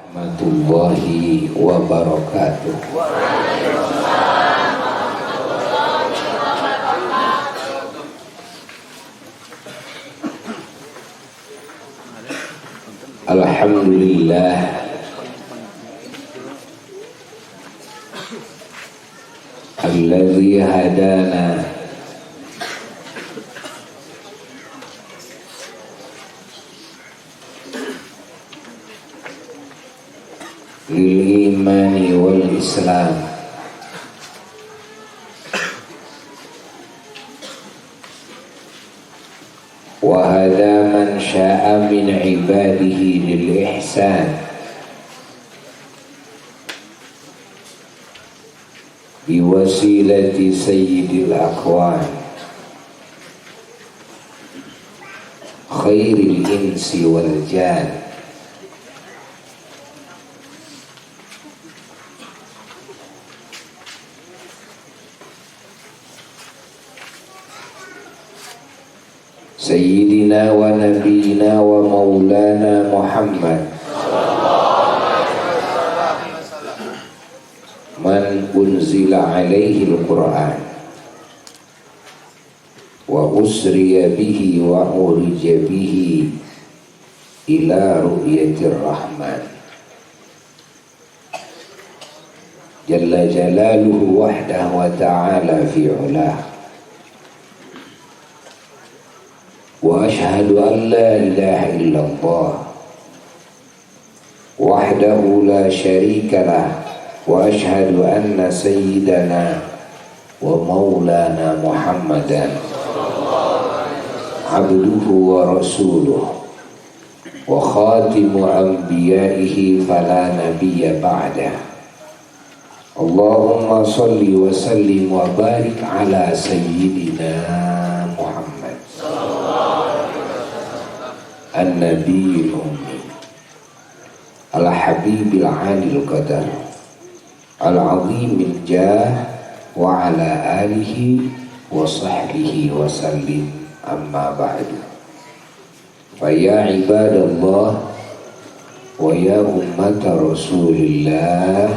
Warahmatullahi wabarakatuh. Alhamdulillah alladzi hadana lil imani wal islam wa hada man syaa min ibadihi lil ihsan bi wasilati sayyidil aqwan khairil insi wal jan Sayyidina wa nabiyina wa maulana Muhammad man unzila alaihi al-Quran wa usriya bihi wa urija bihi ila ru'yatir rahman jalla jalaluhu wahdahu wa ta'ala fi ulah wa ashhadu an la ilaha illallah wahdahu la syarika lah wa ashhadu anna sayyidana wa maulana Muhammadan abduhu wa rasuluh wa khatimu anbiyaihi fala nabiyya ba'dah. Allahumma salli wa sallim wa barik ala sayyidina Muhammad an-nabiyil ummi al-habibil alil qadar al-azimil jah wa ala alihi wa sahbihi wa sallim amma ba'du. Fa ya ibadallah wa ya ummata rasulillah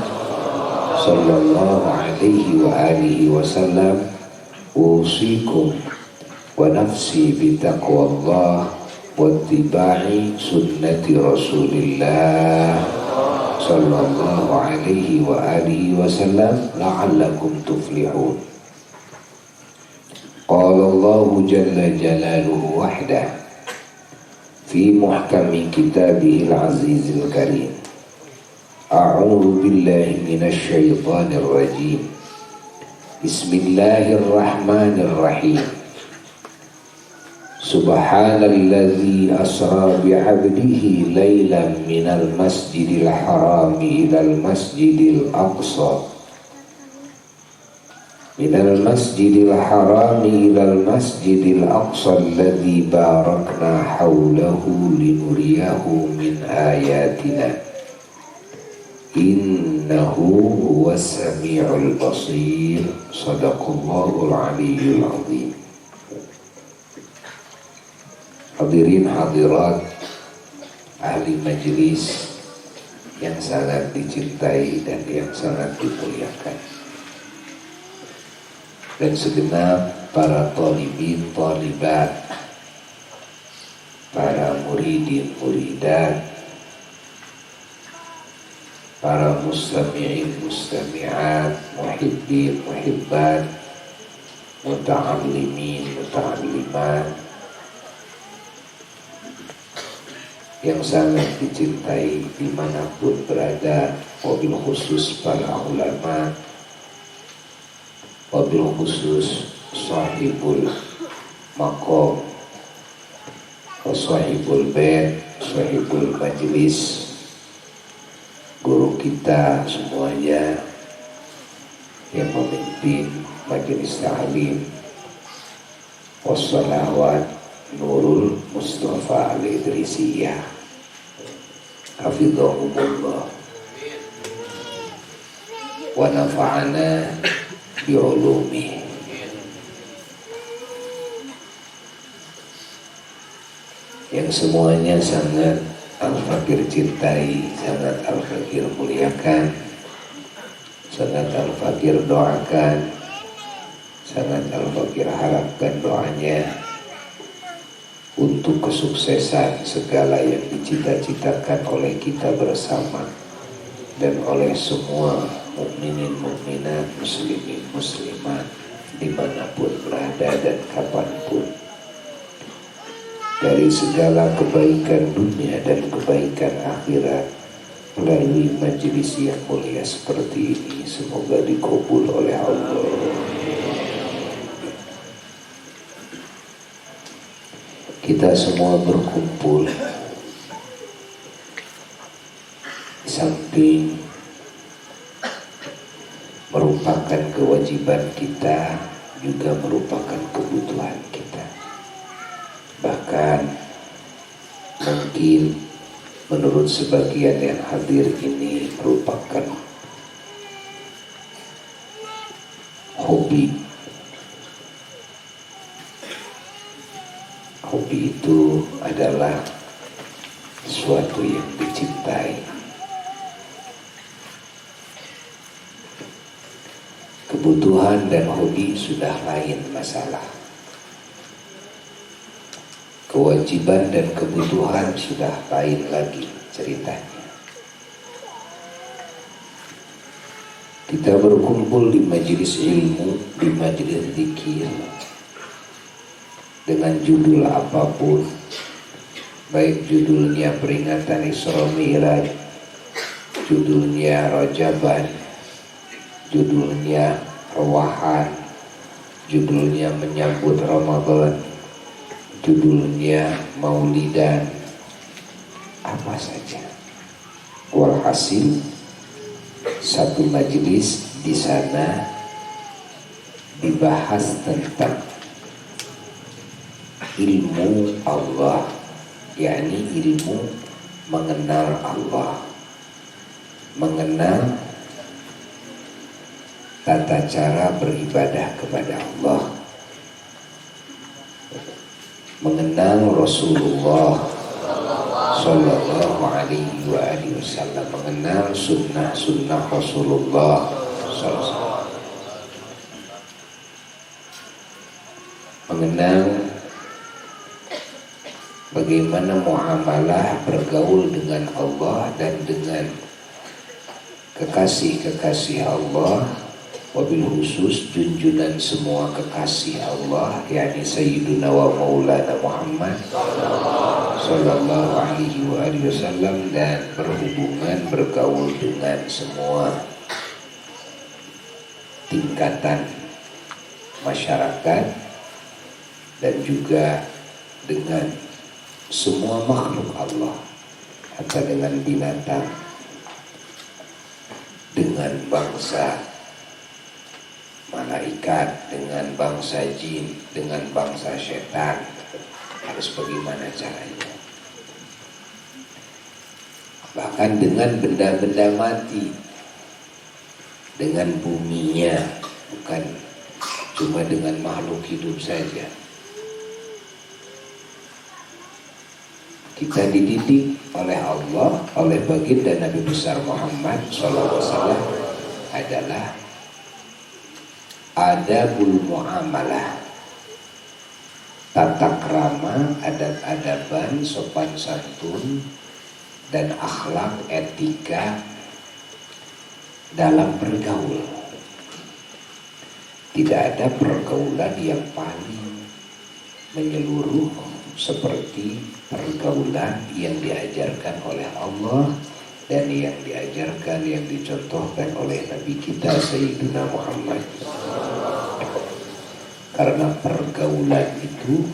sallallahu alaihi wa alihi wa sallam usikum wa nafsi bitaqwallah wattiba'i sunnati rasulillah sallallahu alaihi wa alihi wasallam la'allakum tuflihun. Qala Allahu jalla jalaluhu wahdah fi muhkami kitabihil azizil karim. A'udzu billahi minasy syaithanir rajim. Bismillahirrahmanirrahim. Subhanalladzi asra bi'abdihi laylan minal masjidil harami ilal masjidil aqsa minal masjidil harami ilal masjidil aqsa alladzi barakna hawlahu linuriyahu min ayatina innahu huwas sami'ul basir. Sadaqallahul aliyyul azim. Hadirin hadirat ahli majelis yang sangat dicintai dan yang sangat dimuliakan, dan segenap para talibin talibat, para muridin muridat, para mustami'in mustami'at, muhibbin muhibbat, muta'allimin muta'allimat yang sangat dicintai dimanapun berada, wabil khusus para ulama, wabil khusus sahibul maqam wa sahibul bait, sahibul majlis, guru kita semuanya yang memimpin majelis ta'lim, wassalawat Nurul Mustafa al-Idrisiyah hafizahumullah wa nafa'ana bi'ulumi. Yang semuanya sangat Al-Fakir cintai, sangat Al-Fakir muliakan, sangat Al-Fakir doakan, sangat Al-Fakir harapkan doanya untuk kesuksesan segala yang dicita-citakan oleh kita bersama dan oleh semua mukminin mukminat, muslimin muslimat dimanapun berada dan kapanpun, dari segala kebaikan dunia dan kebaikan akhirat melalui majelis yang mulia seperti ini. Semoga dikabul oleh Allah. Kita semua berkumpul di samping merupakan kewajiban kita, juga merupakan kebutuhan kita. Bahkan mungkin menurut sebagian yang hadir ini merupakan hobi. Hobi itu adalah sesuatu yang dicintai. Kebutuhan dan hobi sudah lain masalah. Kewajiban dan kebutuhan sudah lain lagi ceritanya. Kita berkumpul di majelis ilmu, di majelis zikir, dengan judul apapun, baik judulnya peringatan Isra Mi'raj, judulnya Rajaban, judulnya Rewahan, judulnya menyambut Ramadan, judulnya Maulidan, apa saja. Walhasil satu majelis di sana dibahas tentang ilmu Allah, yakni ilmu mengenal Allah, mengenal tata cara beribadah kepada Allah, mengenal Rasulullah Sallallahu Alaihi Wasallam, mengenal sunnah Rasulullah Sallallahu Alaihi Wasallam, mengenal bagaimana muamalah bergaul dengan Allah dan dengan kekasih-kekasih Allah, wabil khusus junjunan semua kekasih Allah, yakni Sayyiduna wa Maulana Muhammad Sallallahu Alaihi Wasallam, dan berhubungan bergaul dengan semua tingkatan masyarakat dan juga dengan semua makhluk Allah, atau dengan binatang, dengan bangsa malaikat, dengan bangsa jin, dengan bangsa setan, harus bagaimana caranya. Bahkan dengan benda-benda mati, dengan buminya, bukan cuma dengan makhluk hidup saja. Kita dididik oleh Allah, oleh baginda Nabi besar Muhammad SAW adalah adabul muamalah, tata krama, adab-adaban, sopan santun, dan akhlak etika dalam bergaul. Tidak ada pergaulan yang paling menyeluruh seperti pergaulan yang diajarkan oleh Allah dan yang diajarkan, yang dicontohkan oleh Nabi kita Sayyidina Muhammad. Karena pergaulan itu,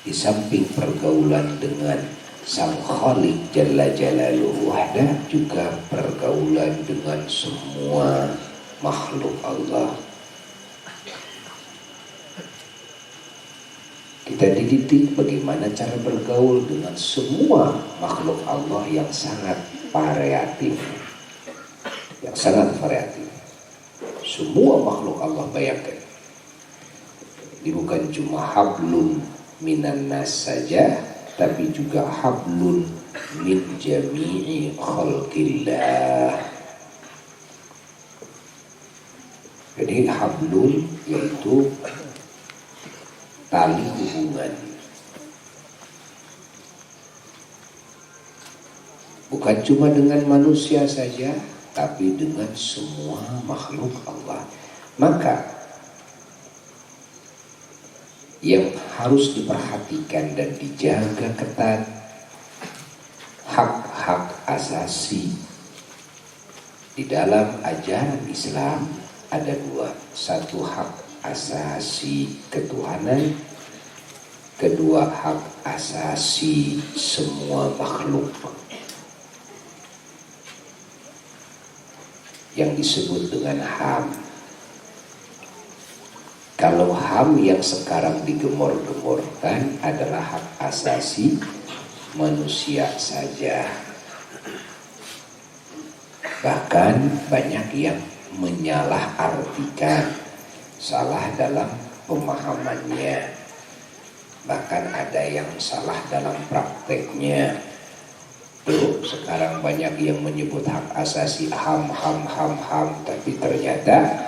di samping pergaulan dengan Sang Khalik Jalla Jalaluhu wahdah, juga pergaulan dengan semua makhluk Allah. Kita dididik bagaimana cara bergaul dengan semua makhluk Allah yang sangat variatif, yang sangat variatif. Semua makhluk Allah, bayangkan, ini bukan cuma hablun minan nas saja, tapi juga hablun min jami'i khalqillah. Jadi hablun yaitu tali hubungan, bukan cuma dengan manusia saja, tapi dengan semua makhluk Allah. Maka yang harus diperhatikan dan dijaga ketat hak-hak asasi. Di dalam ajaran Islam ada dua, satu hak asasi ketuhanan, kedua hak asasi semua makhluk yang disebut dengan HAM. Kalau HAM yang sekarang digemor-gemorkan adalah hak asasi manusia saja. Bahkan banyak yang menyalahartikan, salah dalam pemahamannya, bahkan ada yang salah dalam prakteknya. Tuh, sekarang banyak yang menyebut hak asasi HAM, tapi ternyata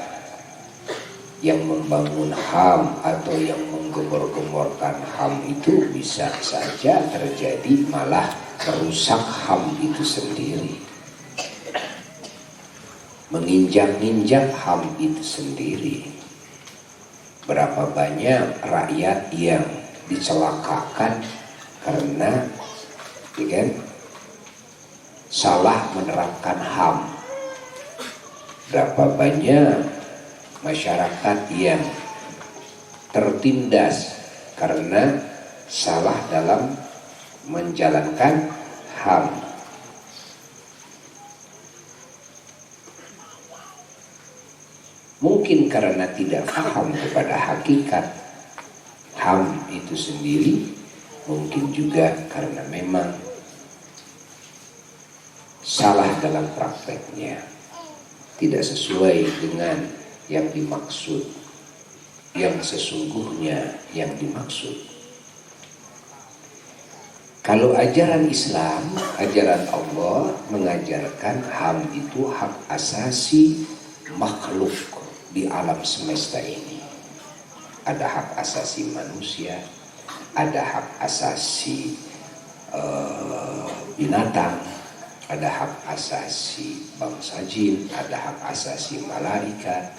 yang membangun HAM atau yang menggembor-gemborkan HAM itu bisa saja terjadi malah merusak HAM itu sendiri, menginjak-injak HAM itu sendiri. Berapa banyak rakyat yang dicelakakan karena salah menerapkan HAM. Berapa banyak masyarakat yang tertindas karena salah dalam menjalankan HAM. Mungkin karena tidak paham kepada hakikat HAM itu sendiri, mungkin juga karena memang salah dalam prakteknya, tidak sesuai dengan yang dimaksud, yang sesungguhnya yang dimaksud. Kalau ajaran Islam, ajaran Allah mengajarkan HAM itu hak asasi makhluk di alam semesta ini. Ada hak asasi manusia, ada hak asasi binatang, ada hak asasi bangsa jin, ada hak asasi malaikat,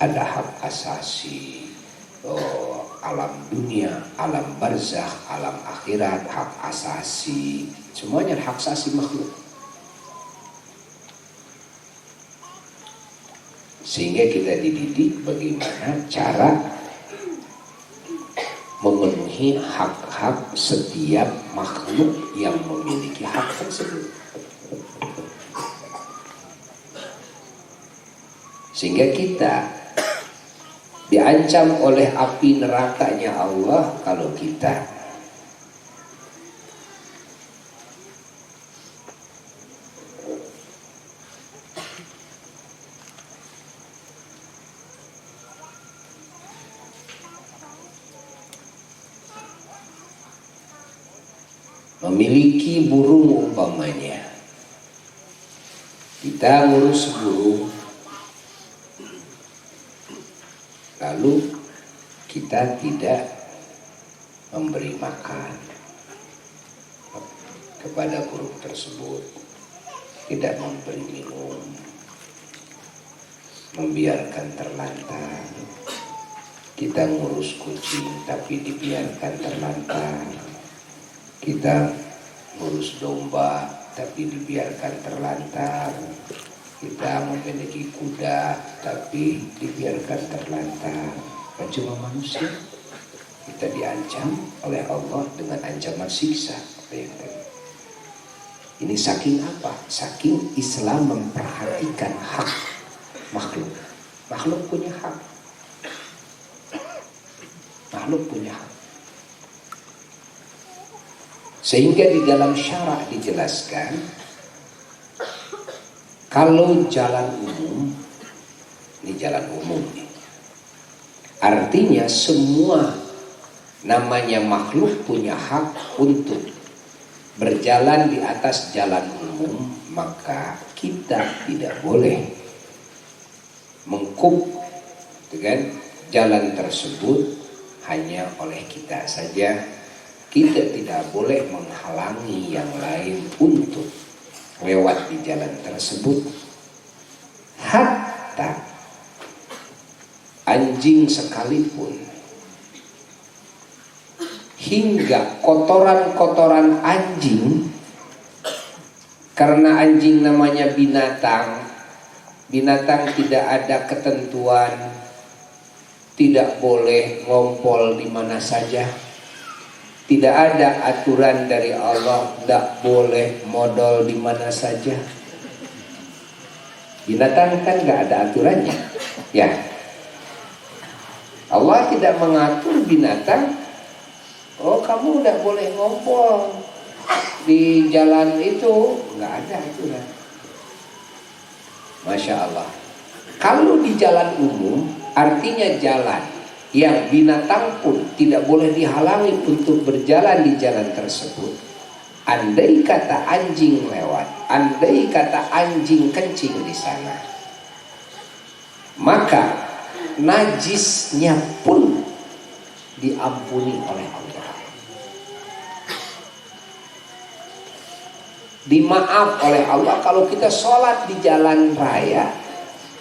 ada hak asasi alam dunia, alam barzakh, alam akhirat, hak asasi, semuanya hak asasi makhluk. Sehingga kita dididik bagaimana cara memenuhi hak-hak setiap makhluk yang memiliki hak tersebut. Sehingga kita diancam oleh api nerakanya Allah kalau kita memiliki burung umpamanya. Kita ngurus burung, lalu kita tidak memberi makan kepada burung tersebut, tidak memberi minum, membiarkan terlantar. Kita ngurus kucing tapi dibiarkan terlantar. Kita ngurus domba tapi dibiarkan terlantar. Kita memiliki kuda tapi dibiarkan terlantar. Kan cuma manusia. Kita diancam oleh Allah dengan ancaman siksa. Ini saking apa? Saking Islam memperhatikan hak makhluk. Makhluk punya hak. Makhluk punya hak. Sehingga di dalam syara dijelaskan, kalau jalan umum, ini jalan umum nih, artinya semua namanya makhluk punya hak untuk berjalan di atas jalan umum, maka kita tidak boleh mengkup dengan jalan tersebut hanya oleh kita saja. Kita tidak boleh menghalangi yang lain untuk lewat di jalan tersebut. Hatta anjing sekalipun, hingga kotoran-kotoran anjing, karena anjing namanya binatang. Binatang tidak ada ketentuan, tidak boleh ngompol di mana saja. Tidak ada aturan dari Allah, tidak boleh modal di mana saja. Binatang kan nggak ada aturannya, ya. Allah tidak mengatur binatang. Oh, kamu tidak boleh ngompol di jalan itu, nggak ada aturan. Masya Allah. Kalau di jalan umum, artinya jalan yang binatang pun tidak boleh dihalangi untuk berjalan di jalan tersebut. Andai kata anjing lewat, andai kata anjing kencing di sana, maka najisnya pun diampuni oleh Allah, dimaaf oleh Allah. Kalau kita sholat di jalan raya,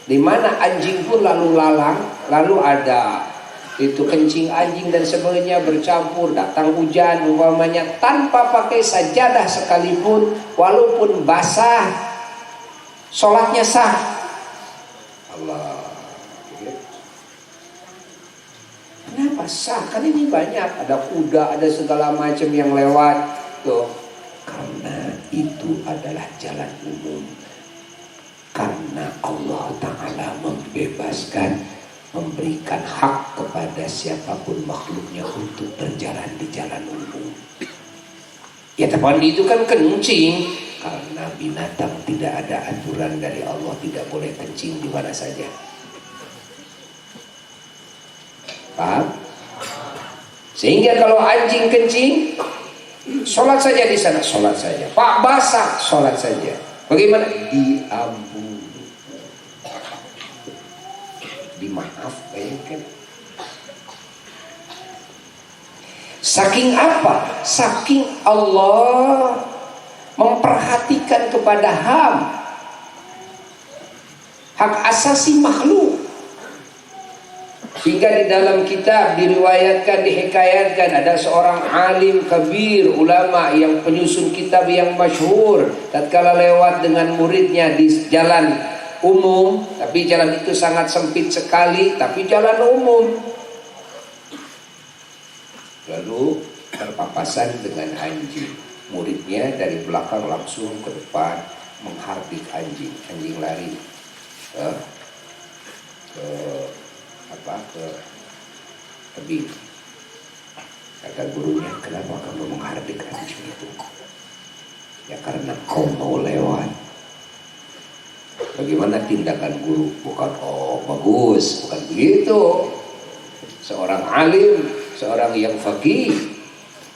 di mana anjing pun lalu lalang, lalu ada itu kencing anjing dan sebagainya bercampur, datang hujan umpamanya, tanpa pakai sajadah sekalipun, walaupun basah, sholatnya sah. Allah. Kenapa sah? Kan ini banyak, ada kuda, ada segala macam yang lewat tuh. Karena itu adalah jalan umum. Karena Allah Ta'ala membebaskan, memberikan hak kepada siapapun makhluknya untuk berjalan di jalan umum. Ya tapi itu kan kencing. Karena binatang tidak ada aturan dari Allah, tidak boleh kencing di mana saja. Paham? Sehingga kalau anjing kencing, sholat saja di sana, sholat saja. Pak basah, sholat saja. Bagaimana? Diampuni, dimaaf, kan? Saking apa? Saking Allah memperhatikan kepada hak asasi makhluk. Hingga di dalam kitab diriwayatkan, dihikayatkan, ada seorang alim kabir, ulama yang penyusun kitab yang masyhur, tatkala lewat dengan muridnya di jalan umum, tapi jalan itu sangat sempit sekali, tapi jalan umum, lalu berpapasan dengan anjing. Muridnya dari belakang langsung ke depan menghardik anjing. Anjing lari ke tebing. Kata gurunya, kenapa kamu menghardik anjing itu? Ya karena kau mau lewat. Bagaimana tindakan guru? Bukan oh bagus, bukan begitu. Seorang alim, seorang yang faqih,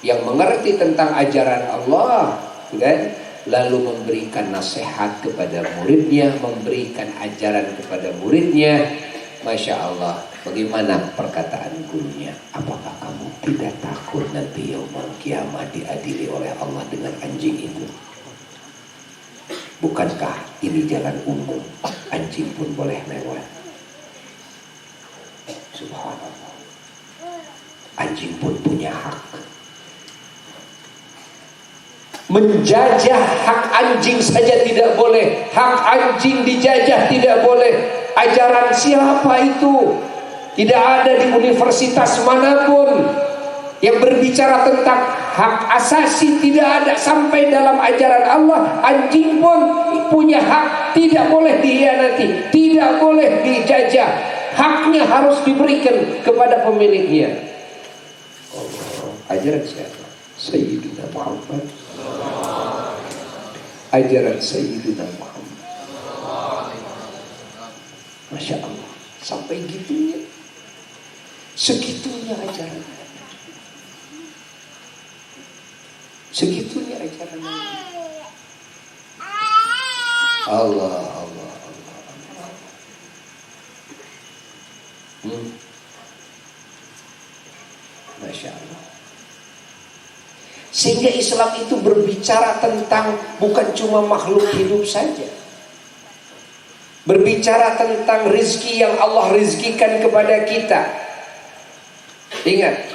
yang mengerti tentang ajaran Allah, kan? Lalu memberikan nasihat kepada muridnya, memberikan ajaran kepada muridnya. Masya Allah, bagaimana perkataan gurunya? Apakah kamu tidak takut nanti yaumul kiamat diadili oleh Allah dengan anjing itu? Bukankah ini jalan umum, anjing pun boleh lewat? Subhanallah, anjing pun punya hak. Menjajah hak anjing saja tidak boleh, hak anjing dijajah tidak boleh. Ajaran siapa itu? Tidak ada di universitas manapun yang berbicara tentang hak asasi, tidak ada. Sampai dalam ajaran Allah, anjing pun punya hak, tidak boleh dihianati, tidak boleh dijajah. Haknya harus diberikan kepada pemiliknya. Ajaran siapa? Sayyidina Muhammad. Ajaran Sayyidina Muhammad. Masya Allah, sampai gitunya, segitunya ajaran. Segitunya ajaran Nabi. Allah, Allah, Allah, Allah. Masya Allah. Sehingga Islam itu berbicara tentang bukan cuma makhluk hidup saja, berbicara tentang rizki yang Allah rizkikan kepada kita. Ingat,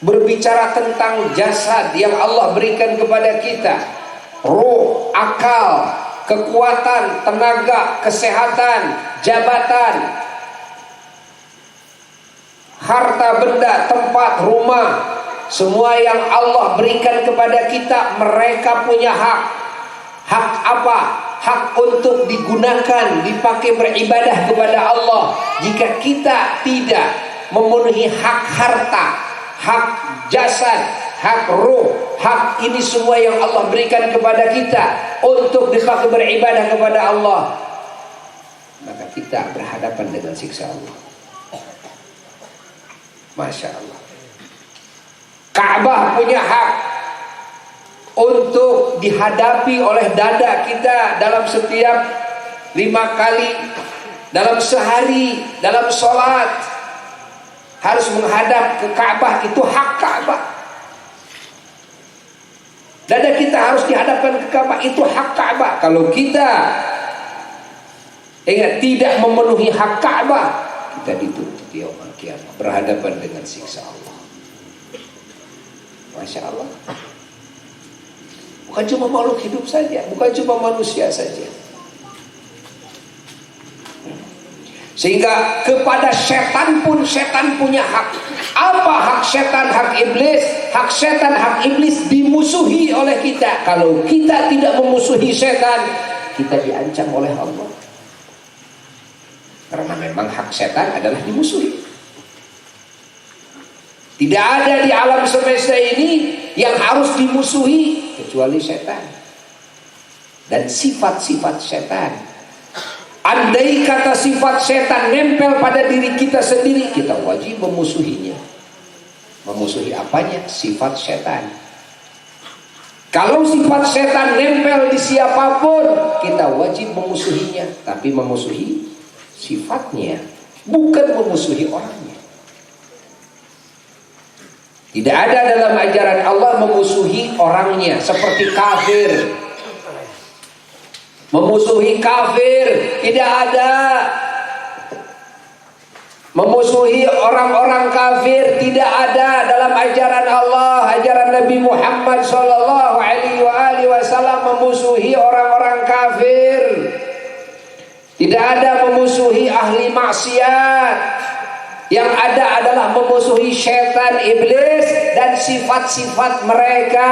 berbicara tentang jasad yang Allah berikan kepada kita, roh, akal, kekuatan, tenaga, kesehatan, jabatan, harta benda, tempat, rumah, semua yang Allah berikan kepada kita. Mereka punya hak. Hak apa? Hak untuk digunakan, dipakai beribadah kepada Allah. Jika kita tidak memenuhi hak harta, hak jasad, hak roh, hak ini semua yang Allah berikan kepada kita untuk dipakai beribadah kepada Allah, maka kita berhadapan dengan siksa Allah. Masya Allah. Ka'bah punya hak untuk dihadapi oleh dada kita dalam setiap 5 kali dalam sehari, dalam sholat harus menghadap ke Ka'bah. Itu hak Ka'bah. Dada kita harus dihadapkan ke Ka'bah. Itu hak Ka'bah. Kalau kita ingat tidak memenuhi hak Ka'bah, kita dituntut yaumul qiyamah, berhadapan dengan siksa Allah. Masya Allah. Bukan cuma makhluk hidup saja, bukan cuma manusia saja. Sehingga kepada setan pun setan punya hak. Apa hak setan, hak iblis? Hak setan, hak iblis dimusuhi oleh kita. Kalau kita tidak memusuhi setan, kita diancam oleh Allah. Karena memang hak setan adalah dimusuhi. Tidak ada di alam semesta ini yang harus dimusuhi kecuali setan dan sifat-sifat setan. Andai kata sifat setan nempel pada diri kita sendiri, kita wajib memusuhinya. Memusuhi apanya? Sifat setan. Kalau sifat setan nempel di siapapun, kita wajib memusuhinya. Tapi memusuhi sifatnya, bukan memusuhi orangnya. Tidak ada dalam ajaran Allah memusuhi orangnya seperti kafir. Memusuhi kafir tidak ada. Memusuhi orang-orang kafir tidak ada dalam ajaran Allah. Ajaran Nabi Muhammad SAW memusuhi orang-orang kafir. Tidak ada memusuhi ahli maksiat. Yang ada adalah memusuhi syaitan, iblis dan sifat-sifat mereka.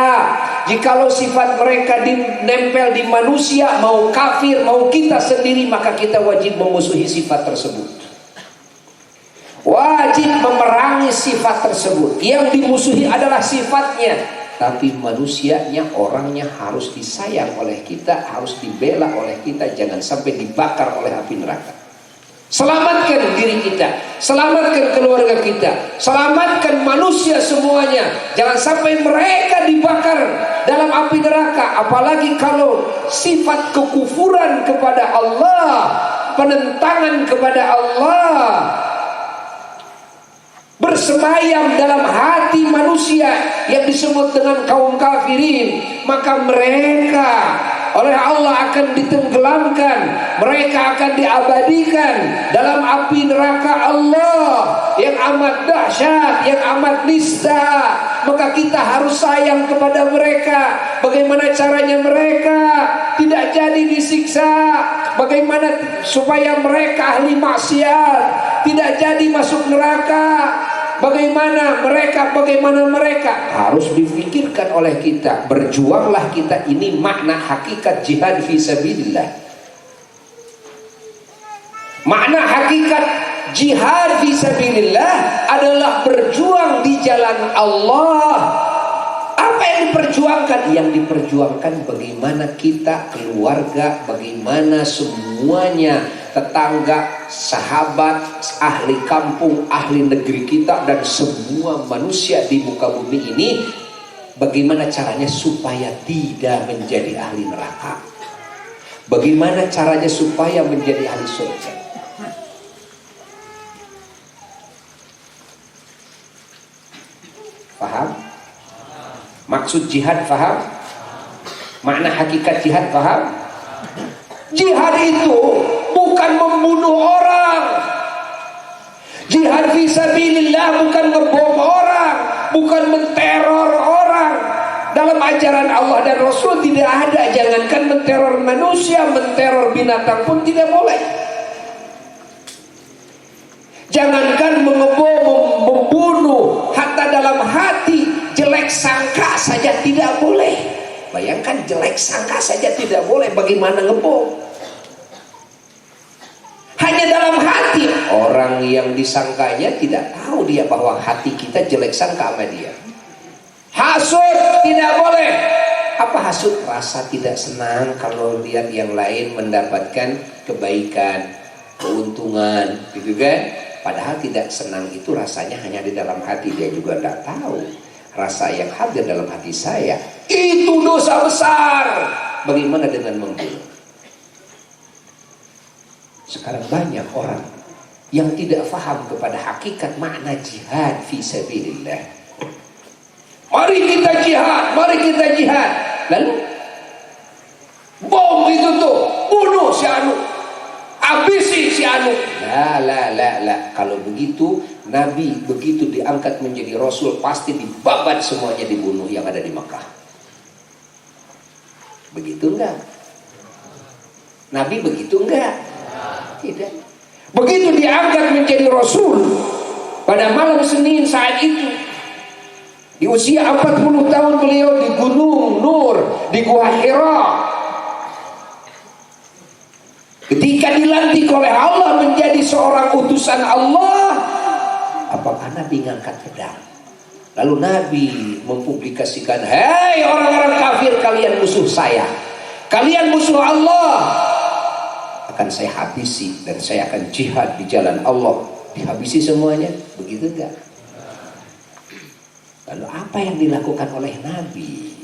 Jikalau sifat mereka nempel di manusia, mau kafir, mau kita sendiri, maka kita wajib memusuhi sifat tersebut. Wajib memerangi sifat tersebut. Yang dimusuhi adalah sifatnya, tapi manusianya, orangnya harus disayang oleh kita, harus dibela oleh kita, jangan sampai dibakar oleh api neraka. Selamatkan diri kita, selamatkan keluarga kita, selamatkan manusia semuanya. Jangan sampai mereka dibakar dalam api neraka. Apalagi kalau sifat kekufuran kepada Allah, penentangan kepada Allah bersemayam dalam hati manusia yang disebut dengan kaum kafirin, maka mereka oleh Allah akan ditenggelamkan, mereka akan diabadikan dalam api neraka Allah yang amat dahsyat, yang amat nista. Maka kita harus sayang kepada mereka. Bagaimana caranya mereka tidak jadi disiksa? Bagaimana supaya mereka ahli maksiat tidak jadi masuk neraka? Bagaimana mereka harus difikirkan oleh kita. Berjuanglah kita, ini makna hakikat jihad fisabilillah. Makna hakikat jihad fisabilillah adalah berjuang di jalan Allah. Apa yang diperjuangkan? Yang diperjuangkan bagaimana kita, keluarga, bagaimana semuanya, tetangga, sahabat, ahli kampung, ahli negeri kita, dan semua manusia di muka bumi ini Bagaimana caranya supaya tidak menjadi ahli neraka? Bagaimana caranya supaya menjadi ahli surga? Paham? Maksud jihad paham? Makna hakikat jihad paham? Jihad itu bukan membunuh orang. Jihad fisabilillah bukan ngebom orang, bukan menteror orang. Dalam ajaran Allah dan Rasul tidak ada. Jangankan menteror manusia, menteror binatang pun tidak boleh. Jangankan mengebom, membunuh, hatta dalam hati jelek sangka saja tidak boleh. Bayangkan jelek sangka saja tidak boleh, bagaimana ngebom? Hanya dalam hati. Orang yang disangkanya tidak tahu dia bahwa hati kita jelek sangka sama dia. Hasud tidak boleh. Apa hasud? Rasa tidak senang kalau lihat yang lain mendapatkan kebaikan, keuntungan, gitu kan? Padahal tidak senang itu rasanya hanya di dalam hati. Dia juga tidak tahu rasa yang hadir dalam hati saya itu dosa besar. Bagaimana dengan membunuh? Sekarang banyak orang yang tidak faham kepada hakikat makna jihad fisabilillah. Mari kita jihad, mari kita jihad. Lalu bom itu tuh, bunuh si anu, habisi si anu. La. Kalau begitu, Nabi begitu diangkat menjadi Rasul pasti dibabat semuanya, dibunuh yang ada di Makkah. Begitu enggak? Nabi begitu enggak? Tidak. Begitu diangkat menjadi Rasul pada malam Senin saat itu, di usia 40 tahun beliau di Gunung Nur, di Gua Hira. Ketika dilantik oleh Allah menjadi seorang utusan Allah, apakah Nabi ngangkat pedang? Lalu Nabi mempublikasikan, "Hei orang-orang kafir, kalian musuh saya, kalian musuh Allah, akan saya habisi dan saya akan jihad di jalan Allah." Dihabisi semuanya, begitu enggak? Lalu apa yang dilakukan oleh Nabi?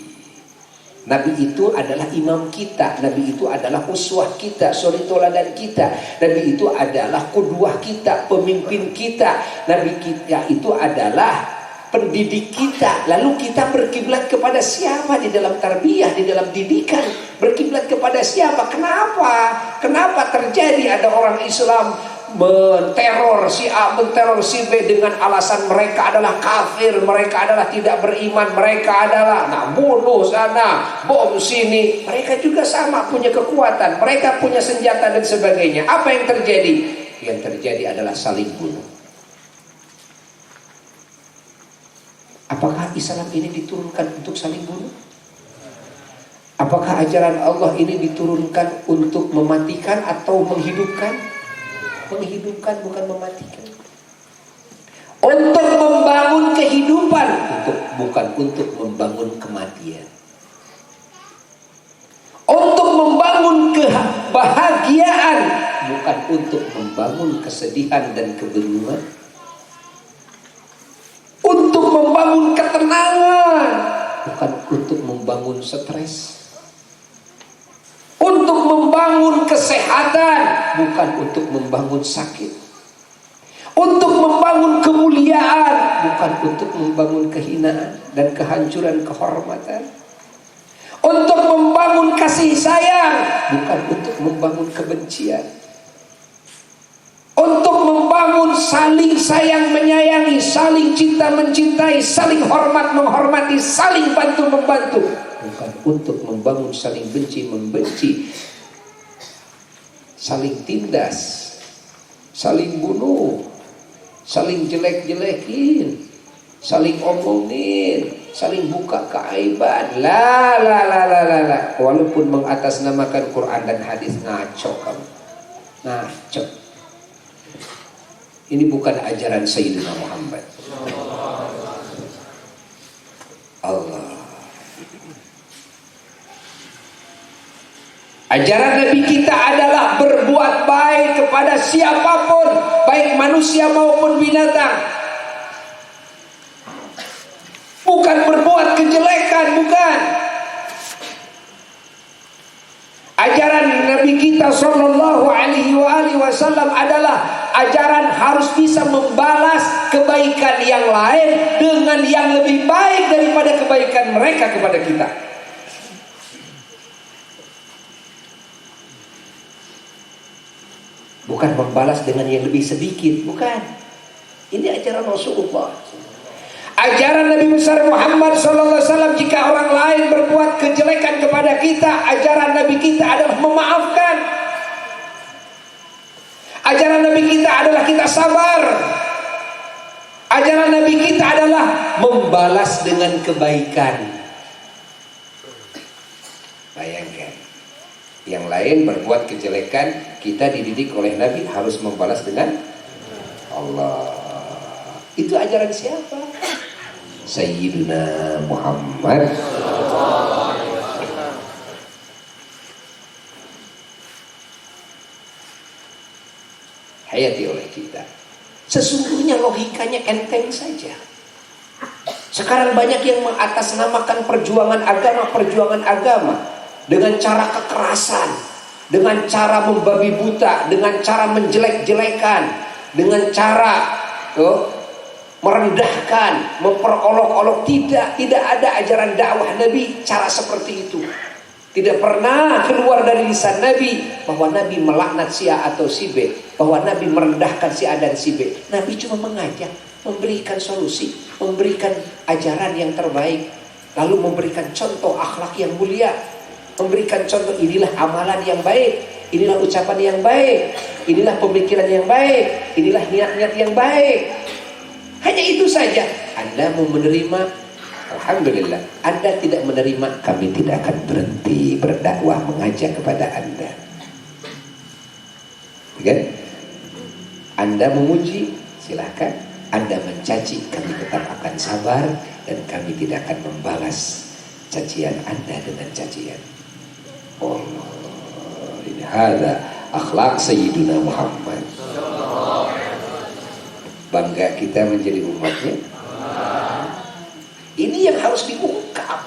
Nabi itu adalah imam kita, Nabi itu adalah uswah kita, suri toladan kita, Nabi itu adalah qudwah kita, pemimpin kita, Nabi kita itu adalah pendidik kita. Lalu kita berkiblat kepada siapa di dalam tarbiyah, di dalam didikan? Berkiblat kepada siapa? Kenapa terjadi ada orang Islam menteror si A, menteror si B dengan alasan mereka adalah kafir, mereka adalah tidak beriman, mereka adalah bunuh sana, bom sini. Mereka juga sama punya kekuatan, mereka punya senjata dan sebagainya. Apa yang terjadi? Yang terjadi adalah saling bunuh. Apakah Islam ini diturunkan untuk saling bunuh? Apakah ajaran Allah ini diturunkan untuk mematikan atau menghidupkan? Menghidupkan, bukan mematikan. Untuk membangun kehidupan, bukan untuk membangun kematian. Untuk membangun kebahagiaan, bukan untuk membangun kesedihan dan kebingungan. Untuk membangun ketenangan, bukan untuk membangun stres. Untuk membangun kesehatan, bukan untuk membangun sakit. Untuk membangun kemuliaan, bukan untuk membangun kehinaan dan kehancuran kehormatan. Untuk membangun kasih sayang, bukan untuk membangun kebencian. Untuk membangun saling sayang menyayangi, saling cinta mencintai, saling hormat menghormati, saling bantu membantu, bukan untuk membangun saling benci membenci, saling tindas, saling bunuh, saling jelek-jelekin, saling omongin, saling buka keaiban. La. Walaupun mengatasnamakan Quran dan hadis, ngaco kamu, ngaco. Ini bukan ajaran Sayyidina Muhammad. Allah. Ajaran Nabi kita adalah berbuat baik kepada siapapun, baik manusia maupun binatang. bukan berbuat kejelekan, bukan. Ajaran Nabi kita Shallallahu Alaihi Wasallam adalah ajaran harus bisa membalas kebaikan yang lain dengan yang lebih baik daripada kebaikan mereka kepada kita. Bukan membalas dengan yang lebih sedikit, bukan. Ini ajaran Rasulullah. Ajaran Nabi besar Muhammad SAW, jika orang lain berbuat kejelekan kepada kita, ajaran Nabi kita adalah memaafkan. Ajaran Nabi kita adalah kita sabar. Ajaran Nabi kita adalah membalas dengan kebaikan. Bayangkan, yang lain berbuat kejelekan, kita dididik oleh Nabi harus membalas dengan Allah. Itu ajaran siapa? Sayyidina Muhammad. Hayati oleh kita. Sesungguhnya logikanya enteng saja. Sekarang banyak yang mengatasnamakan perjuangan agama dengan cara kekerasan, dengan cara membabi buta, dengan cara menjelek-jelekan, dengan cara merendahkan, memperolok-olok. Tidak ada ajaran dakwah Nabi cara seperti itu. Tidak pernah keluar dari lisan Nabi bahwa Nabi melaknat si A atau si B, bahwa Nabi merendahkan si A dan si B. Nabi cuma mengajak, memberikan solusi, memberikan ajaran yang terbaik, lalu memberikan contoh akhlak yang mulia, memberikan contoh inilah amalan yang baik, inilah ucapan yang baik, inilah pemikiran yang baik, inilah niat-niat yang baik. Hanya itu saja. Anda mau menerima, alhamdulillah. Anda tidak menerima, kami tidak akan berhenti berdakwah mengajak kepada Anda. Kan? Anda memuji, silahkan. Anda mencaci, kami tetap akan sabar dan kami tidak akan membalas cacian Anda dengan cacian. Allah, ini ada akhlak Sayyidina Muhammad. Bangga kita menjadi umatnya. Ini yang harus diungkap.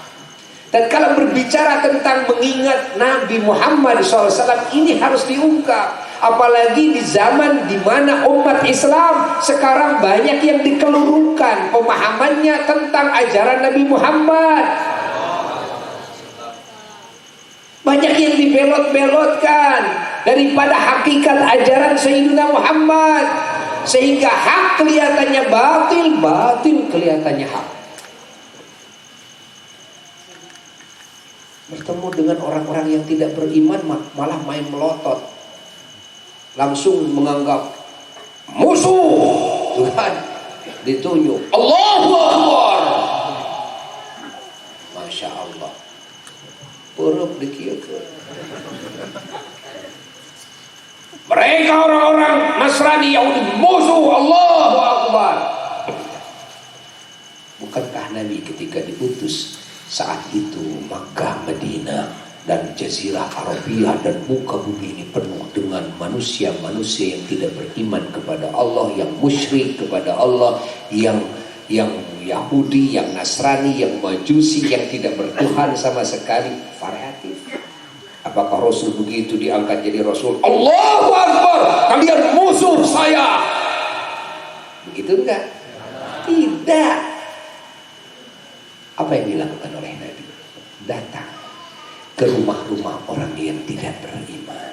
Dan kalau berbicara tentang mengingat Nabi Muhammad SAW, ini harus diungkap. Apalagi di zaman di mana umat Islam sekarang banyak yang dikelurukan pemahamannya tentang ajaran Nabi Muhammad. Banyak yang dibelot-belotkan daripada hakikat ajaran Sayyidina Muhammad. Sehingga hak kelihatannya batil, batil kelihatannya hak. Bertemu dengan orang-orang yang tidak beriman malah main melotot, langsung menganggap musuh Tuhan, ditunjuk Allahu Akbar, Masya Allah, perut dikieukeun. Mereka orang-orang Nasrani Yahudi musuh Allahu Akbar. Bukankah Nabi ketika diutus saat itu Makkah, Madinah dan Jazirah Arabia dan muka bumi ini penuh dengan manusia-manusia yang tidak beriman kepada Allah, yang musyrik kepada Allah, yang Yahudi, yang Nasrani, yang Majusi, yang tidak bertuhan sama sekali. Variatif. Apakah Rasul begitu diangkat jadi Rasul? Allahu Akbar, kalian musuh saya. Begitu enggak? Tidak. Apa yang dilakukan oleh Nabi? Datang ke rumah-rumah orang yang tidak beriman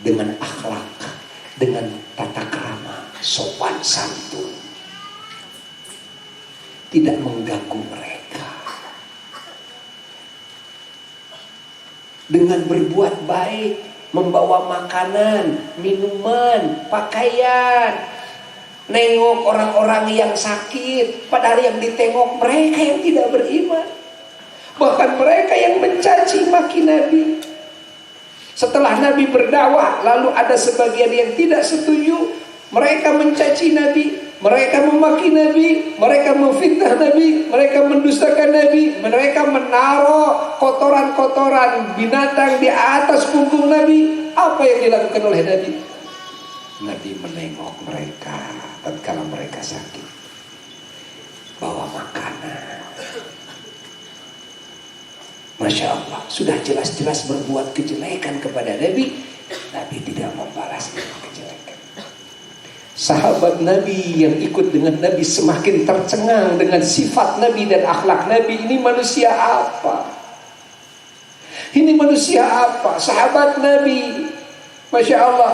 dengan akhlak, dengan tata krama, sopan santun, tidak mengganggu mereka. Dengan berbuat baik, membawa makanan, minuman, pakaian, nengok orang-orang yang sakit, padahal yang ditengok mereka yang tidak beriman. Bahkan mereka yang mencaci maki Nabi. Setelah Nabi berdakwah, lalu ada sebagian yang tidak setuju, mereka mencaci Nabi, mereka memaki Nabi, mereka memfitnah Nabi, mereka mendustakan Nabi, mereka menaruh kotoran-kotoran binatang di atas punggung Nabi. Apa yang dilakukan oleh Nabi? Nabi menengok mereka tatkala mereka sakit. bawa makanan. Masya Allah, sudah jelas-jelas berbuat kejelekan kepada Nabi, Nabi tidak membalas kejelekan. Sahabat Nabi yang ikut dengan Nabi semakin tercengang dengan sifat Nabi dan akhlak Nabi. Ini manusia apa? Ini manusia apa? Sahabat Nabi, Masya Allah.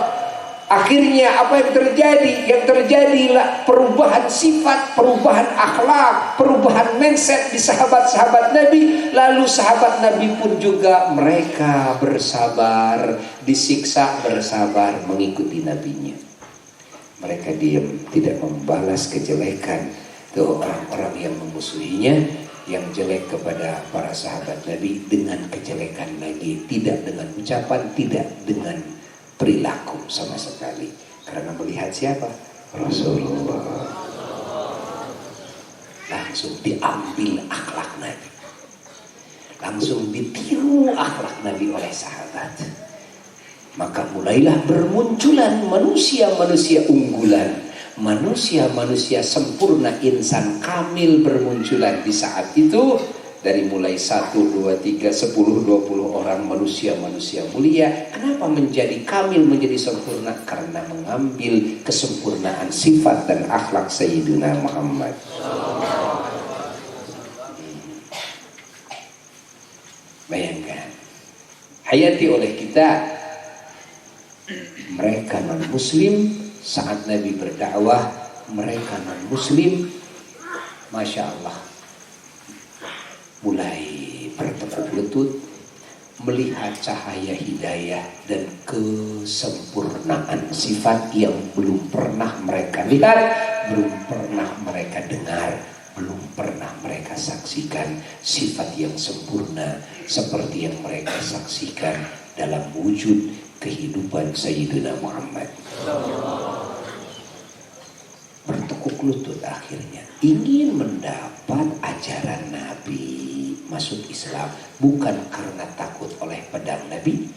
Akhirnya apa yang terjadi? Yang terjadilah perubahan sifat, perubahan akhlak, perubahan mindset di sahabat-sahabat Nabi. Lalu sahabat Nabi pun juga mereka bersabar, disiksa bersabar mengikuti Nabinya. Mereka diam, tidak membalas kejelekan ke orang-orang yang memusuhinya, yang jelek kepada para sahabat Nabi dengan kejelekan lagi, tidak dengan ucapan, tidak dengan perilaku sama sekali. Karena melihat siapa? Rasulullah. Langsung diambil akhlak Nabi, langsung ditiru akhlak Nabi oleh sahabat. Maka mulailah bermunculan manusia-manusia unggulan, manusia-manusia sempurna, insan kamil bermunculan di saat itu. Dari mulai 1, 2, 3, 10, 20 orang manusia-manusia mulia. Kenapa menjadi kamil, menjadi sempurna? Karena mengambil kesempurnaan sifat dan akhlak Sayyidina Muhammad. Bayangkan, hayati oleh kita. Mereka non-muslim saat Nabi berdakwah, mereka non-muslim, Masya Allah, mulai bertekuk lutut melihat cahaya hidayah dan kesempurnaan sifat yang belum pernah mereka lihat, belum pernah mereka dengar, belum pernah mereka saksikan. Sifat yang sempurna seperti yang mereka saksikan dalam wujud kehidupan Sayyidina Muhammad. Bertekuk lutut akhirnya, ingin mendapat ajaran Nabi, masuk Islam, bukan karena takut oleh pedang Nabi,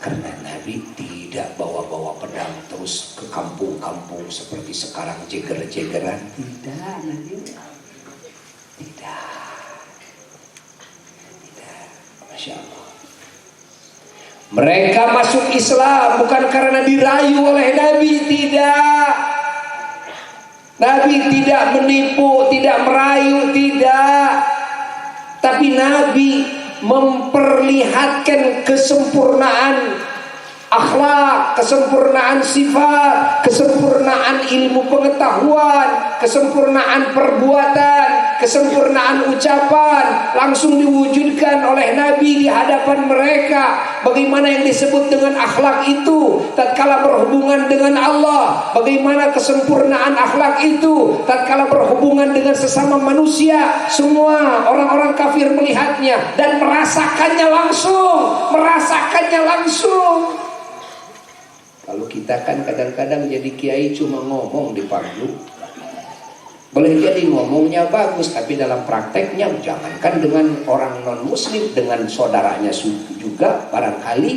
karena Nabi tidak bawa-bawa pedang terus ke kampung-kampung seperti sekarang jeger-jegeran. Tidak, Nabi tidak, Masya Allah. Mereka masuk Islam bukan karena dirayu oleh Nabi, tidak. Nabi tidak menipu, tidak merayu, tidak. Tapi Nabi memperlihatkan kesempurnaan akhlak, kesempurnaan sifat, kesempurnaan ilmu pengetahuan, kesempurnaan perbuatan, kesempurnaan ucapan langsung diwujudkan oleh Nabi di hadapan mereka. Bagaimana yang disebut dengan akhlak itu tatkala berhubungan dengan Allah, bagaimana kesempurnaan akhlak itu tatkala berhubungan dengan sesama manusia. Semua orang-orang kafir melihatnya dan merasakannya langsung. Kalau kita kan kadang-kadang jadi kiai cuma ngomong di panggung. Boleh jadi ngomongnya bagus, tapi dalam prakteknya jangankan dengan orang non-muslim, dengan saudaranya juga barangkali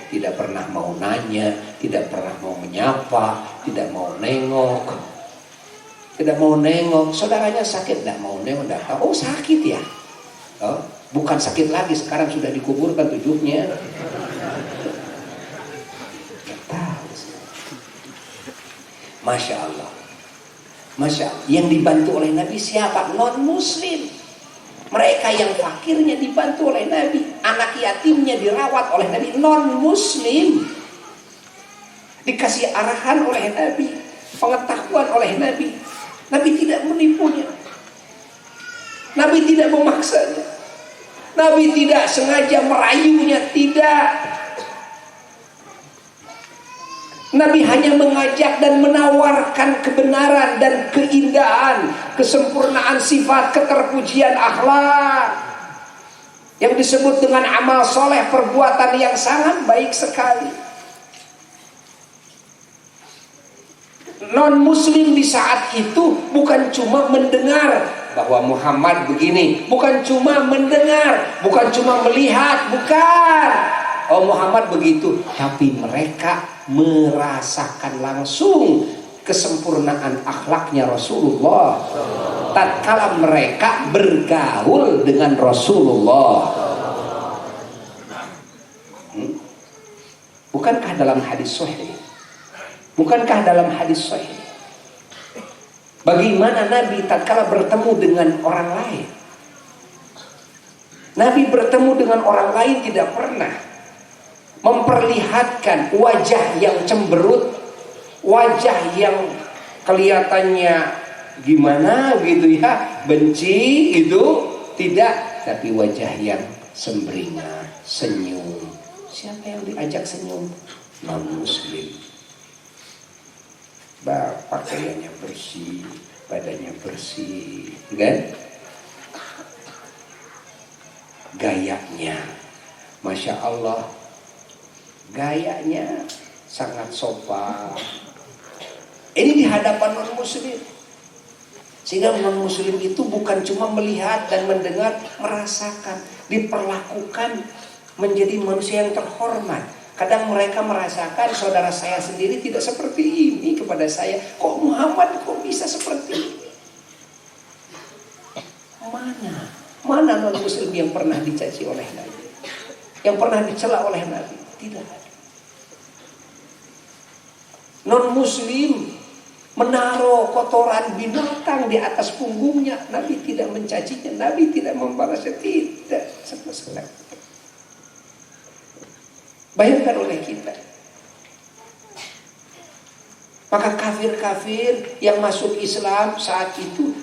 tidak pernah mau nanya, tidak pernah mau menyapa, tidak mau nengok. Tidak mau nengok, saudaranya sakit, tidak mau nengok, tidak tahu. Oh sakit ya? Oh, bukan sakit lagi, sekarang sudah dikuburkan tujuhnya. Masya Allah, Masya Allah. Yang dibantu oleh Nabi siapa? Non-muslim. Mereka yang fakirnya dibantu oleh Nabi, anak yatimnya dirawat oleh Nabi, non-muslim. Dikasih arahan oleh Nabi, pengetahuan oleh Nabi. Nabi tidak menipunya, Nabi tidak memaksanya, Nabi tidak sengaja merayunya, tidak. Nabi hanya mengajak dan menawarkan kebenaran dan keindahan, kesempurnaan sifat, keterpujian akhlak yang disebut dengan amal soleh, perbuatan yang sangat baik sekali. Non-muslim di saat itu bukan cuma mendengar bahwa Muhammad begini, bukan cuma mendengar, bukan cuma melihat, bukan. Oh Muhammad begitu, tapi mereka merasakan langsung kesempurnaan akhlaknya Rasulullah. tatkala mereka bergaul dengan Rasulullah. Bukankah dalam hadis sahih? Bukankah dalam hadis sahih? Bagaimana Nabi tatkala bertemu dengan orang lain? Nabi bertemu dengan orang lain tidak pernah memperlihatkan wajah yang cemberut, wajah yang kelihatannya gimana gitu ya, benci gitu, tidak, tapi wajah yang sembringah, senyum. Siapa yang diajak senyum? Non-muslim. Pakaiannya bersih, badannya bersih, kan? Gayanya, Masya Allah, gayanya sangat sopan. Ini di hadapan non-muslim. Sehingga non-muslim itu bukan cuma melihat dan mendengar, merasakan, diperlakukan menjadi manusia yang terhormat. Kadang mereka merasakan saudara saya sendiri tidak seperti ini kepada saya. Kok Muhammad kok bisa seperti ini? Mana non-muslim yang pernah dicaci oleh Nabi? Yang pernah dicela oleh Nabi? Tidak ada. Non-muslim menaruh kotoran binatang di atas punggungnya, Nabi tidak mencacinya, Nabi tidak membalasnya, tidak sama sekali. Bayangkan oleh kita. Maka kafir-kafir yang masuk Islam saat itu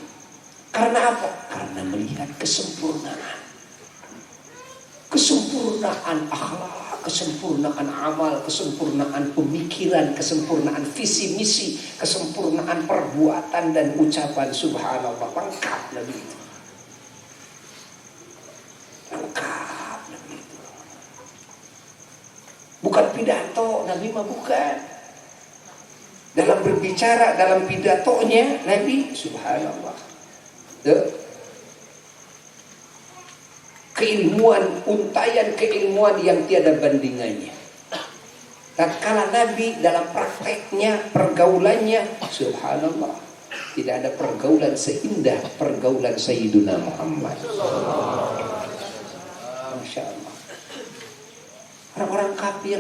karena apa? Karena melihat kesempurnaan akhlak, kesempurnaan amal, kesempurnaan pemikiran, kesempurnaan visi misi, kesempurnaan perbuatan dan ucapan. Subhanallah, lengkap Nabi itu. Lengkap Nabi itu. Bukan pidato, Nabi mah bukan. Dalam berbicara, dalam pidatonya Nabi, subhanallah, keilmuan, untayan keilmuan yang tiada bandingannya. Tatkala Nabi dalam prakteknya, pergaulannya, subhanallah, tidak ada pergaulan seindah pergaulan Sayyiduna Muhammad. Masya Allah. Orang-orang kafir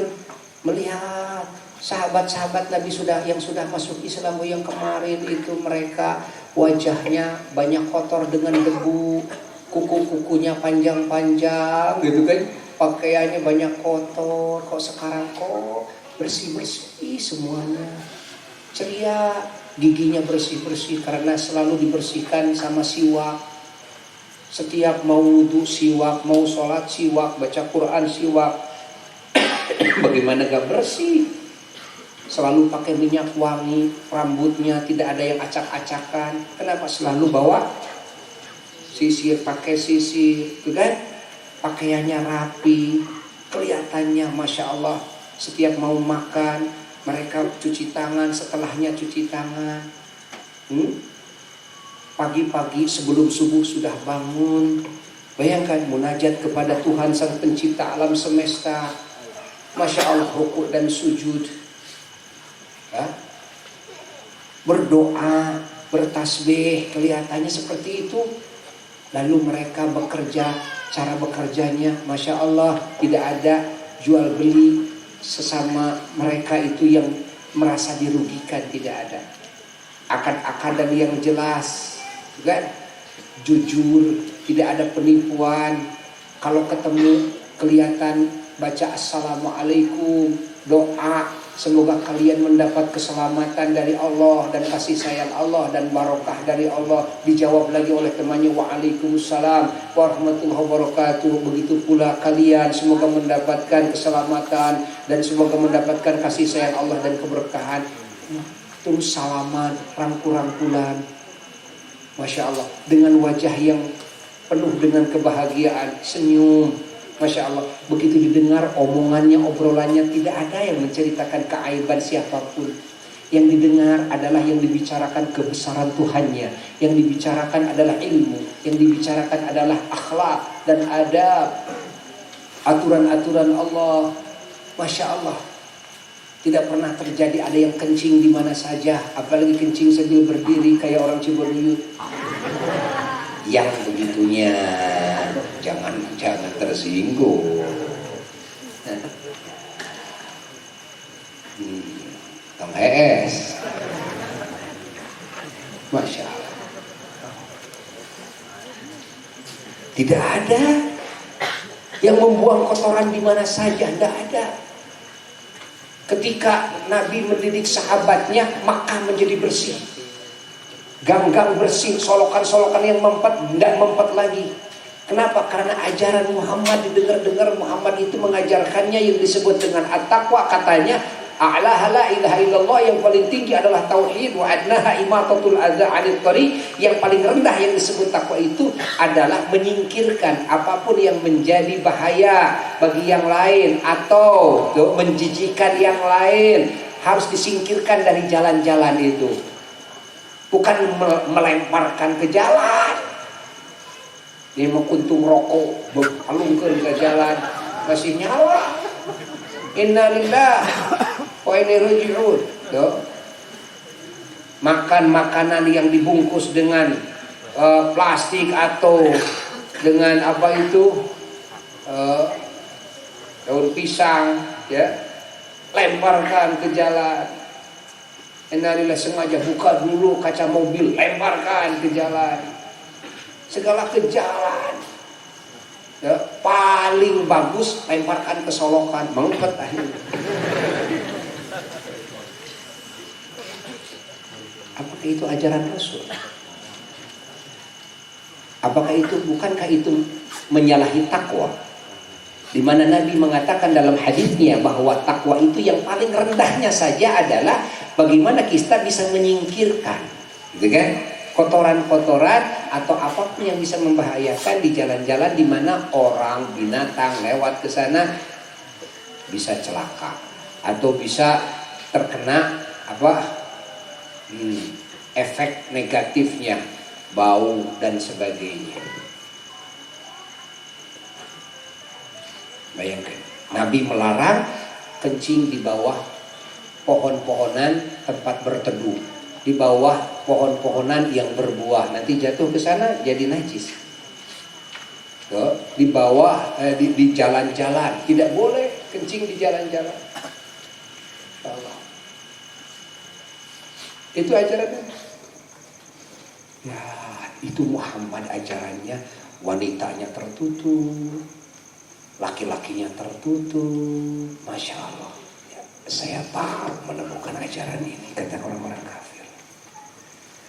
melihat sahabat-sahabat Nabi yang sudah masuk Islam, yang kemarin itu mereka wajahnya banyak kotor dengan debu, kuku-kukunya panjang-panjang gitu kan, pakaiannya banyak kotor, kok sekarang kok bersih-bersih semuanya, ceria, giginya bersih-bersih karena selalu dibersihkan sama siwak. Setiap mau wudu siwak, mau sholat siwak, baca Quran siwak. Bagaimana gak bersih? Selalu pakai minyak wangi, rambutnya tidak ada yang acak-acakan. Kenapa? Selalu bawa sisir, pakai sisir, gitu kan? Pakaiannya rapi, kelihatannya Masya Allah. Setiap mau makan, mereka cuci tangan, setelahnya cuci tangan. Pagi-pagi sebelum subuh sudah bangun. Bayangkan munajat kepada Tuhan Sang Pencipta alam semesta. Masya Allah, rukuk dan sujud, ya? Berdoa, bertasbih, kelihatannya seperti itu. Lalu mereka bekerja, cara bekerjanya Masya Allah, tidak ada jual beli sesama mereka itu yang merasa dirugikan, tidak ada. Akad-akadan yang jelas, kan? Jujur, tidak ada penipuan. Kalau ketemu kelihatan baca assalamualaikum, doa semoga kalian mendapat keselamatan dari Allah dan kasih sayang Allah dan barokah dari Allah. Dijawab lagi oleh temannya, waalaikumsalam warahmatullahi wabarakatuh. Begitu pula kalian semoga mendapatkan keselamatan dan semoga mendapatkan kasih sayang Allah dan keberkahan. Terus salaman, rangkul-rangkulan, Masya Allah, dengan wajah yang penuh dengan kebahagiaan, senyum. Masya Allah, begitu didengar omongannya, obrolannya, tidak ada yang menceritakan keaiban siapapun. Yang didengar adalah yang dibicarakan kebesaran Tuhannya, yang dibicarakan adalah ilmu, yang dibicarakan adalah akhlak dan adab, aturan-aturan Allah. Masya Allah. Tidak pernah terjadi ada yang kencing di mana saja, apalagi kencing sambil berdiri kayak orang Cibaduyut. Yang begitunya jangan tersinggung. Tong HS. Masya Allah. Tidak ada yang membuang kotoran di mana saja, tidak ada. Ketika Nabi mendidik sahabatnya, Makkah menjadi bersih. Gang-gang bersih, solokan-solokan yang tidak mempet lagi. Kenapa? Karena ajaran Muhammad didengar-dengar. Muhammad itu mengajarkannya yang disebut dengan at-taqwa. Katanya, a'laha la ilaha illallah, yang paling tinggi adalah tauhid, wa adnaha imatatul adza 'anil thariq. Yang paling rendah yang disebut takwa itu adalah menyingkirkan apapun yang menjadi bahaya bagi yang lain atau menjijikkan yang lain, harus disingkirkan dari jalan-jalan itu. Bukan melemparkan ke jalan. Dia mau kuntung rokok, palungkeun ke jalan, masih nyala. Innalillah wa inna ilaihi raji'un. Makan makanan yang dibungkus dengan plastik atau dengan apa itu daun pisang, ya, lemparkan ke jalan. Innalillah, sengaja buka dulu kaca mobil, lemparkan ke jalan. Segala ke jalan. Ya, paling bagus lemparkan ke solokan, mengempet akhirnya. Apakah itu ajaran Rasul? Apakah itu, bukankah itu menyalahi takwa? Di mana Nabi mengatakan dalam hadisnya bahwa takwa itu yang paling rendahnya saja adalah bagaimana kita bisa menyingkirkan, gitu kan, kotoran-kotoran atau apapun yang bisa membahayakan di jalan-jalan di mana orang, binatang lewat ke sana bisa celaka atau bisa terkena efek negatifnya, bau dan sebagainya. Bayangkan, Nabi melarang kencing di bawah pohon-pohonan tempat berteduh, di bawah pohon-pohonan yang berbuah, nanti jatuh ke sana jadi najis. Di bawah di jalan-jalan, tidak boleh kencing di jalan-jalan. Itu ajarannya. Ya, itu Muhammad ajarannya. Wanitanya tertutup, laki-lakinya tertutup. Masya Allah, ya, saya paham menemukan ajaran ini, kata orang-orang kafir.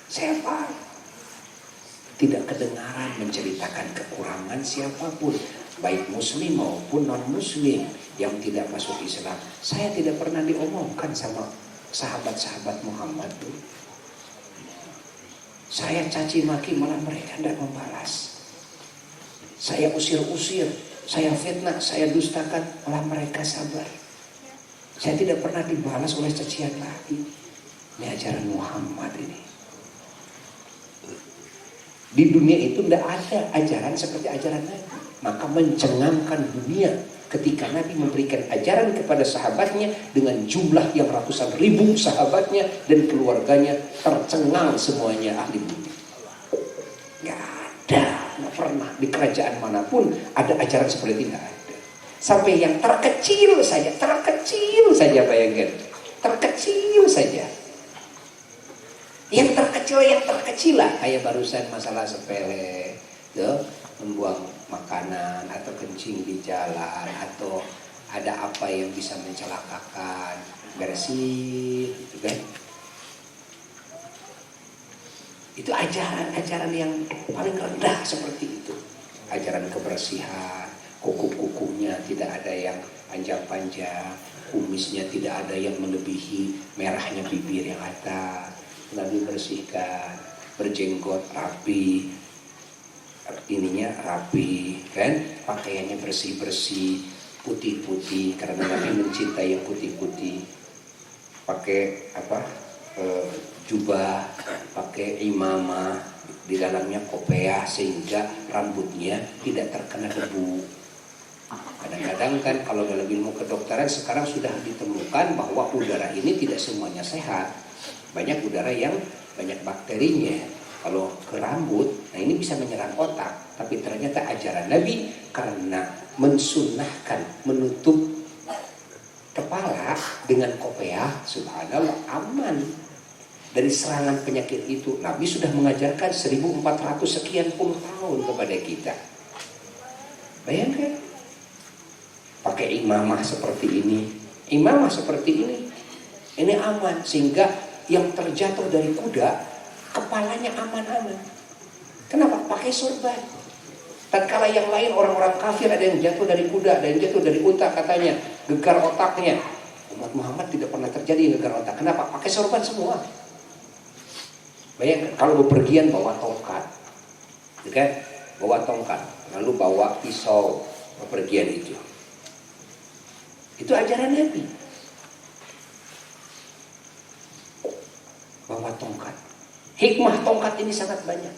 Saya paham. Tidak kedengaran menceritakan kekurangan siapapun, baik muslim maupun non-muslim yang tidak masuk Islam. Saya tidak pernah diomongkan sama sahabat-sahabat Muhammad tuh. Saya caci maki, malah mereka tidak membalas. Saya usir-usir, saya fitnah, saya dustakan, malah mereka sabar. Saya tidak pernah dibalas oleh cacian lagi. Ini ajaran Muhammad ini. Di dunia itu tidak ada ajaran seperti ajaran Nabi. Maka mencengangkan dunia ketika Nabi memberikan ajaran kepada sahabatnya dengan jumlah yang ratusan ribu sahabatnya dan keluarganya, tercengang semuanya ahli dunia. Gak ada, gak pernah di kerajaan manapun ada ajaran seperti ini, gak ada. Sampai yang terkecil saja bayangkan, terkecil saja. Yang terkecil lah, kayak barusan masalah sepele, membuang makanan atau kencing di jalan atau ada apa yang bisa mencelakakan, bersih, gitu kan? Itu ajaran yang paling rendah seperti itu. Ajaran kebersihan, kuku-kukunya tidak ada yang panjang-panjang, kumisnya tidak ada yang melebihi merahnya bibir yang atas. Nabi bersihkan, berjenggot rapi, ininya rapi, kan? Pakaiannya bersih-bersih, putih-putih, karena Nabi mencintai yang putih-putih. Pakai jubah, pakai imamah, di dalamnya kopiah sehingga rambutnya tidak terkena debu. Kadang-kadang kan kalau dalam ilmu kedokteran sekarang sudah ditemukan bahwa udara ini tidak semuanya sehat. Banyak udara yang banyak bakterinya. Kalau ke rambut, nah ini bisa menyerang otak. Tapi ternyata ajaran Nabi karena mensunnahkan menutup kepala dengan kopiah, subhanallah, aman dari serangan penyakit itu. Nabi sudah mengajarkan 1400 sekian puluh tahun kepada kita. Bayangkan, pakai imamah seperti ini aman, sehingga yang terjatuh dari kuda kepalanya aman-aman. Kenapa? Pakai sorban. Tatkala yang lain orang-orang kafir ada yang jatuh dari kuda, ada yang jatuh dari unta, katanya gegar otaknya. Umat Muhammad tidak pernah terjadi gegar otak. Kenapa? Pakai sorban semua. Bayangkan kalau bepergian bawa tongkat, kan? Bawa tongkat, lalu bawa pisau bepergian itu. Itu ajaran Nabi. Bawa tongkat. Hikmah tongkat ini sangat banyak.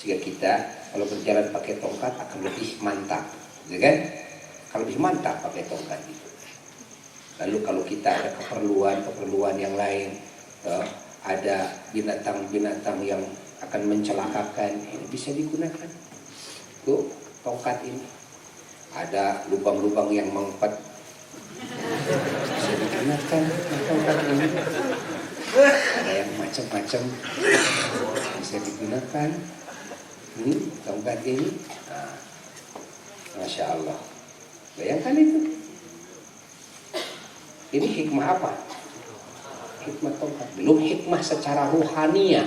Jika kita kalau berjalan pakai tongkat akan lebih mantap, ya kan? Kalau lebih mantap pakai tongkat itu. Lalu kalau kita ada keperluan yang lain, ada binatang-binatang yang akan mencelakakan, ini bisa digunakan. Tuh tongkat ini. Ada lubang-lubang yang mengempet, bisa digunakan tongkat ini. Ada yang macam-macam bisa digunakan tongkat ini. Nah, Masya Allah, bayangkan itu. Ini hikmah apa? Hikmah tongkat. Belum hikmah secara ruhaniyah.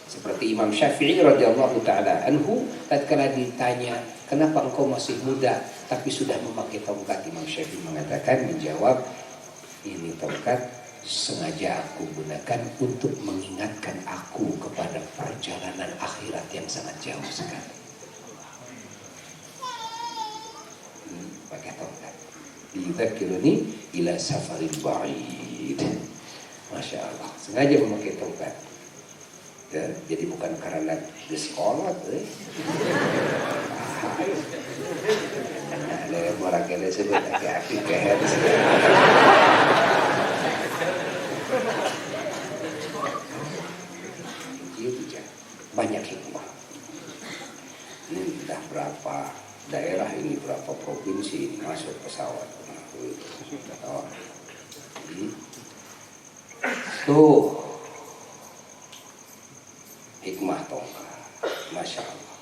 Seperti Imam Syafi'i radhiyallahu taala anhu, tatkala ditanya, kenapa engkau masih muda tapi sudah memakai tongkat? Imam Syafi'i menjawab, ini tongkat sengaja aku gunakan untuk mengingatkan aku kepada perjalanan akhirat yang sangat jauh sekali. Pakai tongkat. Lidzakiruni ila safarin ba'id. Masya Allah. Sengaja memakai tongkat. Ya, jadi bukan karena di sekolah, ada yang orang kena sebut aki-aki keher. Banyak hikmah. Ini sudah berapa daerah ini, berapa provinsi masuk pesawat. Tuh hikmah tongkat. Masya Allah.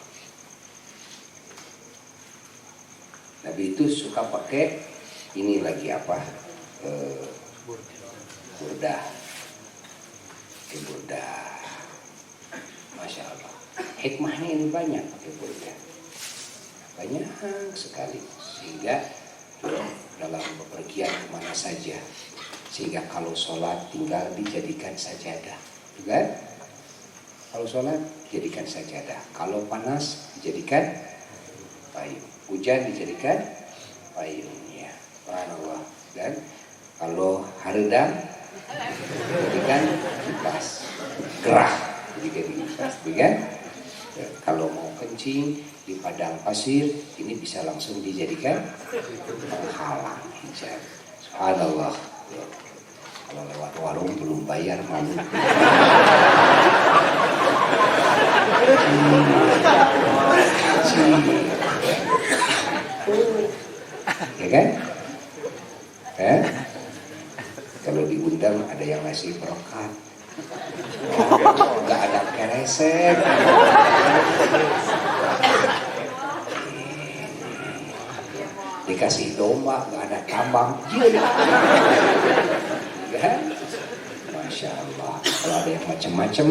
Nabi itu suka pakai ini lagi apa? Burdah. Masya Allah. Hikmahnya ini banyak pakai burdah. Banyak sekali. Sehingga dalam bepergian kemana saja. Sehingga kalau sholat tinggal dijadikan sajadah. Juga? Kalau sholat dijadikan sajadah. Kalau panas dijadikan payung. Hujan dijadikan payungnya. Subhanallah. Dan kalau haredang dijadikan kipas. Gerah dijadikan kipas. Kan? Kalau mau kencing di padang pasir, ini bisa langsung dijadikan penghalang hijab. Subhanallah. Kalau lewat warung belum bayar malu. Ya kan? Kalau diundang ada yang ngasih brokat, nggak ada keresek. Dikasih domba nggak ada tambang. Ya? Masya Allah. Kalau ada yang macam-macam,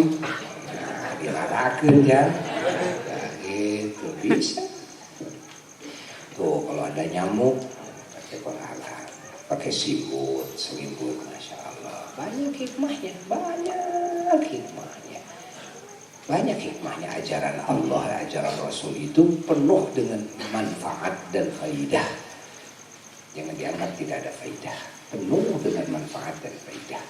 nah, dilarakan ya. Nah, gitu bisa. Tuh kalau ada nyamuk pakai penghalang, pakai selimut, Masya Allah. Banyak hikmahnya. Banyak hikmahnya. Ajaran Allah, ajaran Rasul itu penuh dengan manfaat dan faidah. Jangan dianggap tidak ada faidah. Penuh dengan manfaat dan faidah.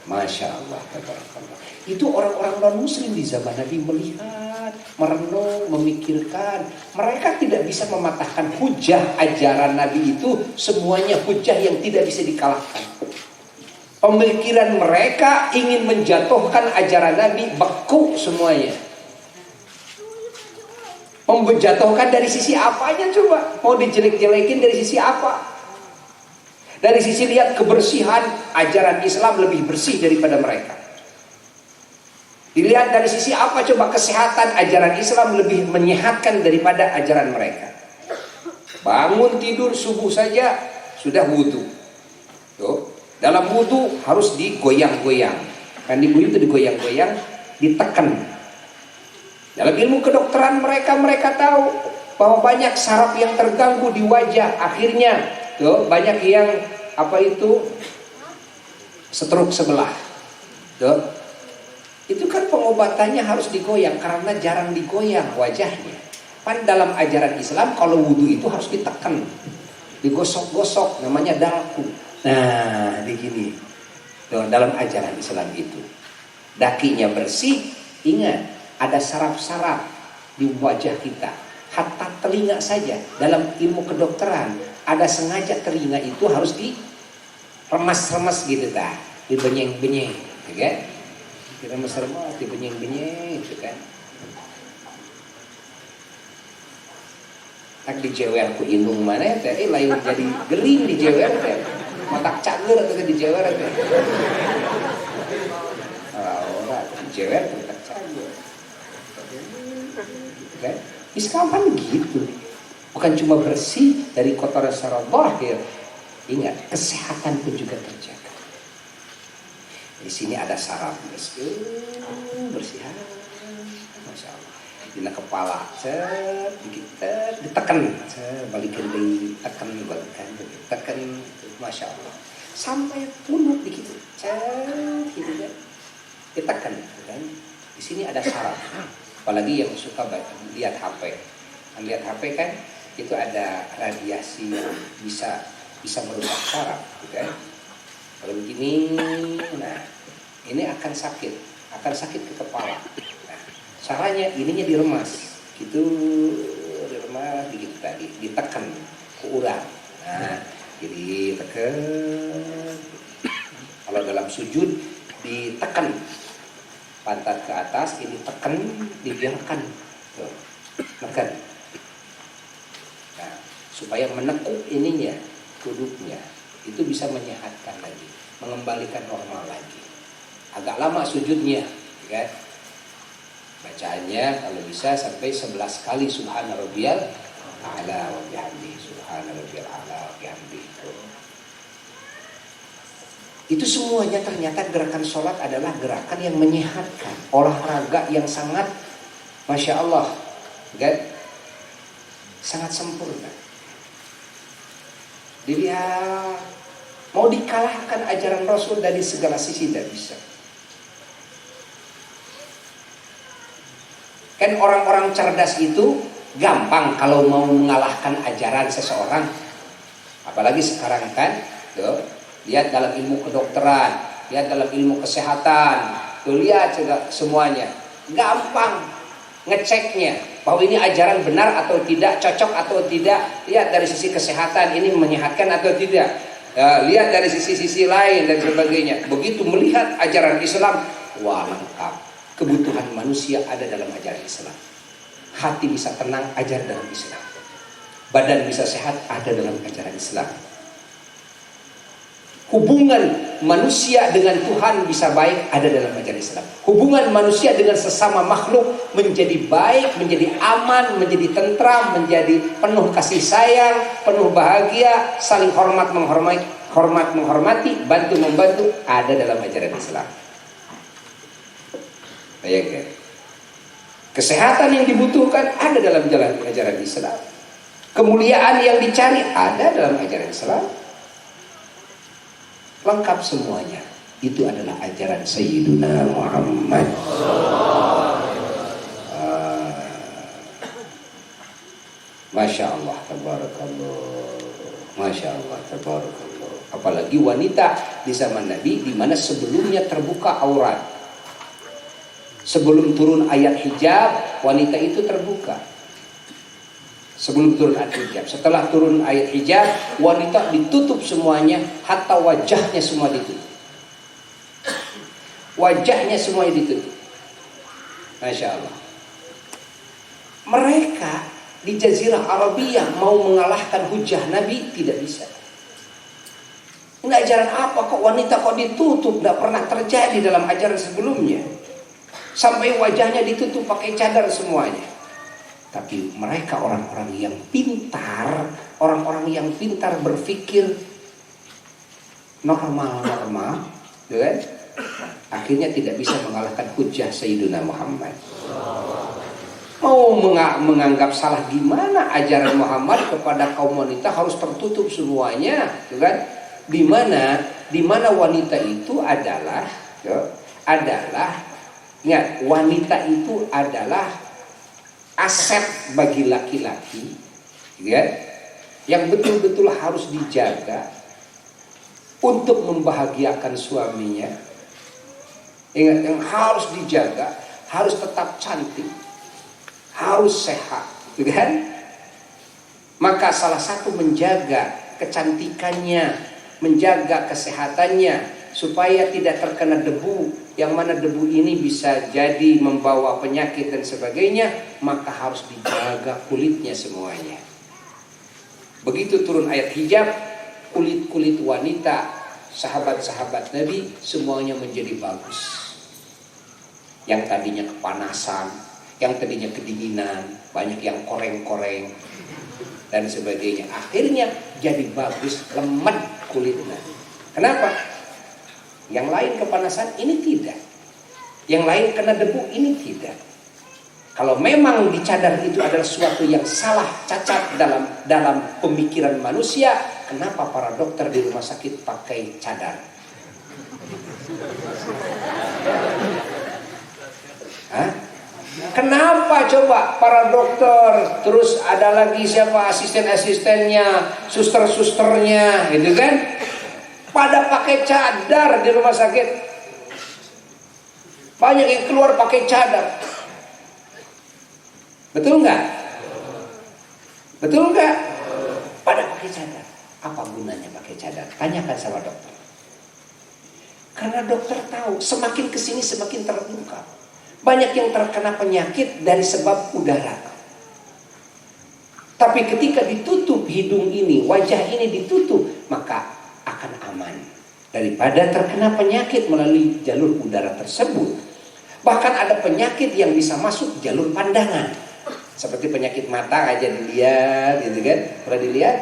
Masya Allah, tabarakallah. Itu orang-orang non-muslim di zaman Nabi melihat, merenung, memikirkan. Mereka tidak bisa mematahkan hujah ajaran Nabi itu. Semuanya hujah yang tidak bisa dikalahkan. Pemikiran mereka ingin menjatuhkan ajaran Nabi, beku semuanya. Menjatuhkan dari sisi apanya coba? Mau dijelek-jelekin dari sisi apa? Dari sisi lihat kebersihan, ajaran Islam lebih bersih daripada mereka. Dilihat dari sisi apa coba? Kesehatan, ajaran Islam lebih menyehatkan daripada ajaran mereka. Bangun tidur subuh saja sudah wudu. Tuh, dalam wudu harus digoyang-goyang. Kan di wudu itu digoyang-goyang, ditekan. Dalam ilmu kedokteran mereka tahu bahwa banyak saraf yang terganggu di wajah. Akhirnya tuh, banyak yang stroke sebelah. Tuh. Itu kan pengobatannya harus digoyang karena jarang digoyang wajahnya. Kan dalam ajaran Islam kalau wudu itu harus ditekan, digosok-gosok, namanya dalku. Nah, begini. Tuh, dalam ajaran Islam itu dakinya bersih. Ingat, ada saraf-saraf di wajah kita. Hatta telinga saja dalam ilmu kedokteran ada sengaja telinga itu harus diremas-remas gitu dah, dibenyeng-benyeng, gitu kan? Diremas-remas, dibenyeng-benyeng, gitu kan? Tak dijewer ku indung mana teh, lain jadi gering dijewer teh, matak cager atau dijewer teh. Orang dijewer matak cager, kan? Islam kan gitu. Bukan cuma bersih dari kotoran secara zahir. Ingat, kesehatan pun juga terjaga. Di sini ada saraf bersih, masya Allah. Di kepala, ditekan, balikin ditekan, masya Allah. Sampai punuk begitu, gitu kan, ditekan, kan? Di sini ada saraf. Apalagi yang suka lihat HP, lihat HP kan? Itu ada radiasi yang bisa merusak saraf, gitu kan? Kalau begini, nah ini akan sakit ke kepala. Nah, caranya ininya diremas, gitu, diremas, begitu tadi, ditekan ke urang. Nah, jadi tekan. Kalau dalam sujud ditekan pantat ke atas, ini tekan, dibiarkan, tuh, tekan. Supaya menekuk ininya, duduknya, itu bisa menyehatkan lagi, mengembalikan normal lagi. Agak lama sujudnya, kan? Bacaannya kalau bisa sampai 11 kali Subhana Rabbiyal A'la wa bihamdi, Subhana Rabbiyal A'la wa bihamdi. Itu semuanya ternyata gerakan sholat adalah gerakan yang menyehatkan, olahraga yang sangat, masya Allah, kan? Sangat sempurna. Dilihat, mau dikalahkan ajaran Rasul dari segala sisi tidak bisa. Kan orang-orang cerdas itu gampang kalau mau mengalahkan ajaran seseorang. Apalagi sekarang kan, tuh, lihat dalam ilmu kedokteran, lihat dalam ilmu kesehatan, tuh lihat juga semuanya. Gampang ngeceknya bahwa ini ajaran benar atau tidak, cocok atau tidak. Lihat dari sisi kesehatan ini menyehatkan atau tidak, ya, lihat dari sisi-sisi lain dan sebagainya. Begitu melihat ajaran Islam, wah lengkap. Kebutuhan manusia ada dalam ajaran Islam. Hati bisa tenang, ajar dalam Islam. Badan bisa sehat, ada dalam ajaran Islam. Hubungan manusia dengan Tuhan bisa baik, ada dalam ajaran Islam. Hubungan manusia dengan sesama makhluk menjadi baik, menjadi aman, menjadi tentram, menjadi penuh kasih sayang, penuh bahagia, saling hormat menghormati, bantu membantu, ada dalam ajaran Islam. Bayangkan. Kesehatan yang dibutuhkan ada dalam jalan ajaran Islam. Kemuliaan yang dicari ada dalam ajaran Islam. Lengkap semuanya. Itu adalah ajaran Sayyiduna Muhammad. Masya Allah, tabarakallah. Masya Allah, tabarakallah. Apalagi wanita di zaman Nabi di mana sebelumnya terbuka aurat. Sebelum turun ayat hijab, wanita itu terbuka. Sebelum turun ayat hijab, setelah turun ayat hijab, wanita ditutup semuanya, hatta wajahnya semua ditutup. Wajahnya semuanya ditutup. Masya Allah. Mereka di Jazirah Arabia mau mengalahkan hujah Nabi tidak bisa. Ini ajaran apa kok wanita kok ditutup? Tidak pernah terjadi dalam ajaran sebelumnya. Sampai wajahnya ditutup pakai cadar semuanya. Tapi mereka orang-orang yang pintar, orang-orang yang pintar berpikir normal-normal, kan? Akhirnya tidak bisa mengalahkan hujah Sayyidina Muhammad. Mau menganggap salah gimana ajaran Muhammad kepada kaum wanita harus tertutup semuanya, kan? Di mana wanita itu adalah ingat, wanita itu adalah aset bagi laki-laki, ya, yang betul-betul harus dijaga untuk membahagiakan suaminya. Ingat, yang harus dijaga, harus tetap cantik, harus sehat, kan? Maka salah satu menjaga kecantikannya, menjaga kesehatannya supaya tidak terkena debu, yang mana debu ini bisa jadi membawa penyakit dan sebagainya, maka harus dijaga kulitnya semuanya. Begitu turun ayat hijab, kulit-kulit wanita, sahabat-sahabat Nabi semuanya menjadi bagus. Yang tadinya kepanasan, yang tadinya kedinginan, banyak yang koreng-koreng dan sebagainya, akhirnya jadi bagus, lemah kulitnya. Kenapa? Yang lain kepanasan, ini tidak. Yang lain kena debu, ini tidak. Kalau memang dicadar itu adalah sesuatu yang salah, cacat dalam pemikiran manusia, kenapa para dokter di rumah sakit pakai cadar? Hah? Kenapa coba para dokter, terus ada lagi siapa asisten-asistennya, suster-susternya, gitu kan? Pada pakai cadar di rumah sakit. Banyak yang keluar pakai cadar. Betul nggak? Betul nggak? Pada pakai cadar. Apa gunanya pakai cadar? Tanyakan sama dokter. Karena dokter tahu semakin kesini semakin terbuka. Banyak yang terkena penyakit dari sebab udara. Tapi ketika ditutup hidung ini, wajah ini ditutup, maka akan aman daripada terkena penyakit melalui jalur udara tersebut. Bahkan ada penyakit yang bisa masuk jalur pandangan. Seperti penyakit mata aja dilihat, gitu kan? Kalau dilihat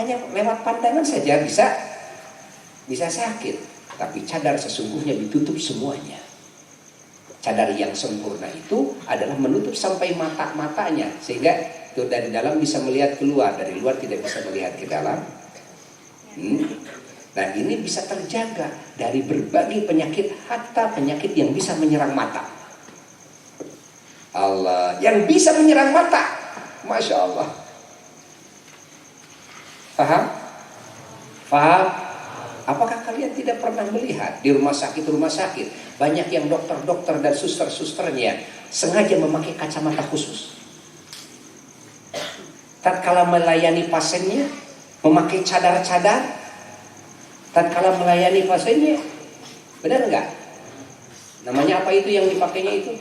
hanya lewat pandangan saja bisa sakit. Tapi cadar sesungguhnya ditutup semuanya. Cadar yang sempurna itu adalah menutup sampai mata-matanya, sehingga itu dari dalam bisa melihat keluar, dari luar tidak bisa melihat ke dalam. Nah, ini bisa terjaga dari berbagai penyakit, hatta penyakit yang bisa menyerang mata. Allah, yang bisa menyerang mata, Masya Allah. Paham? Paham? Apakah kalian tidak pernah melihat di rumah sakit banyak yang dokter-dokter dan suster-susternya sengaja memakai kacamata khusus? Tatkala melayani pasiennya memakai cadar-cadar, tatkala melayani pasiennya, benar enggak? Namanya apa itu yang dipakainya itu?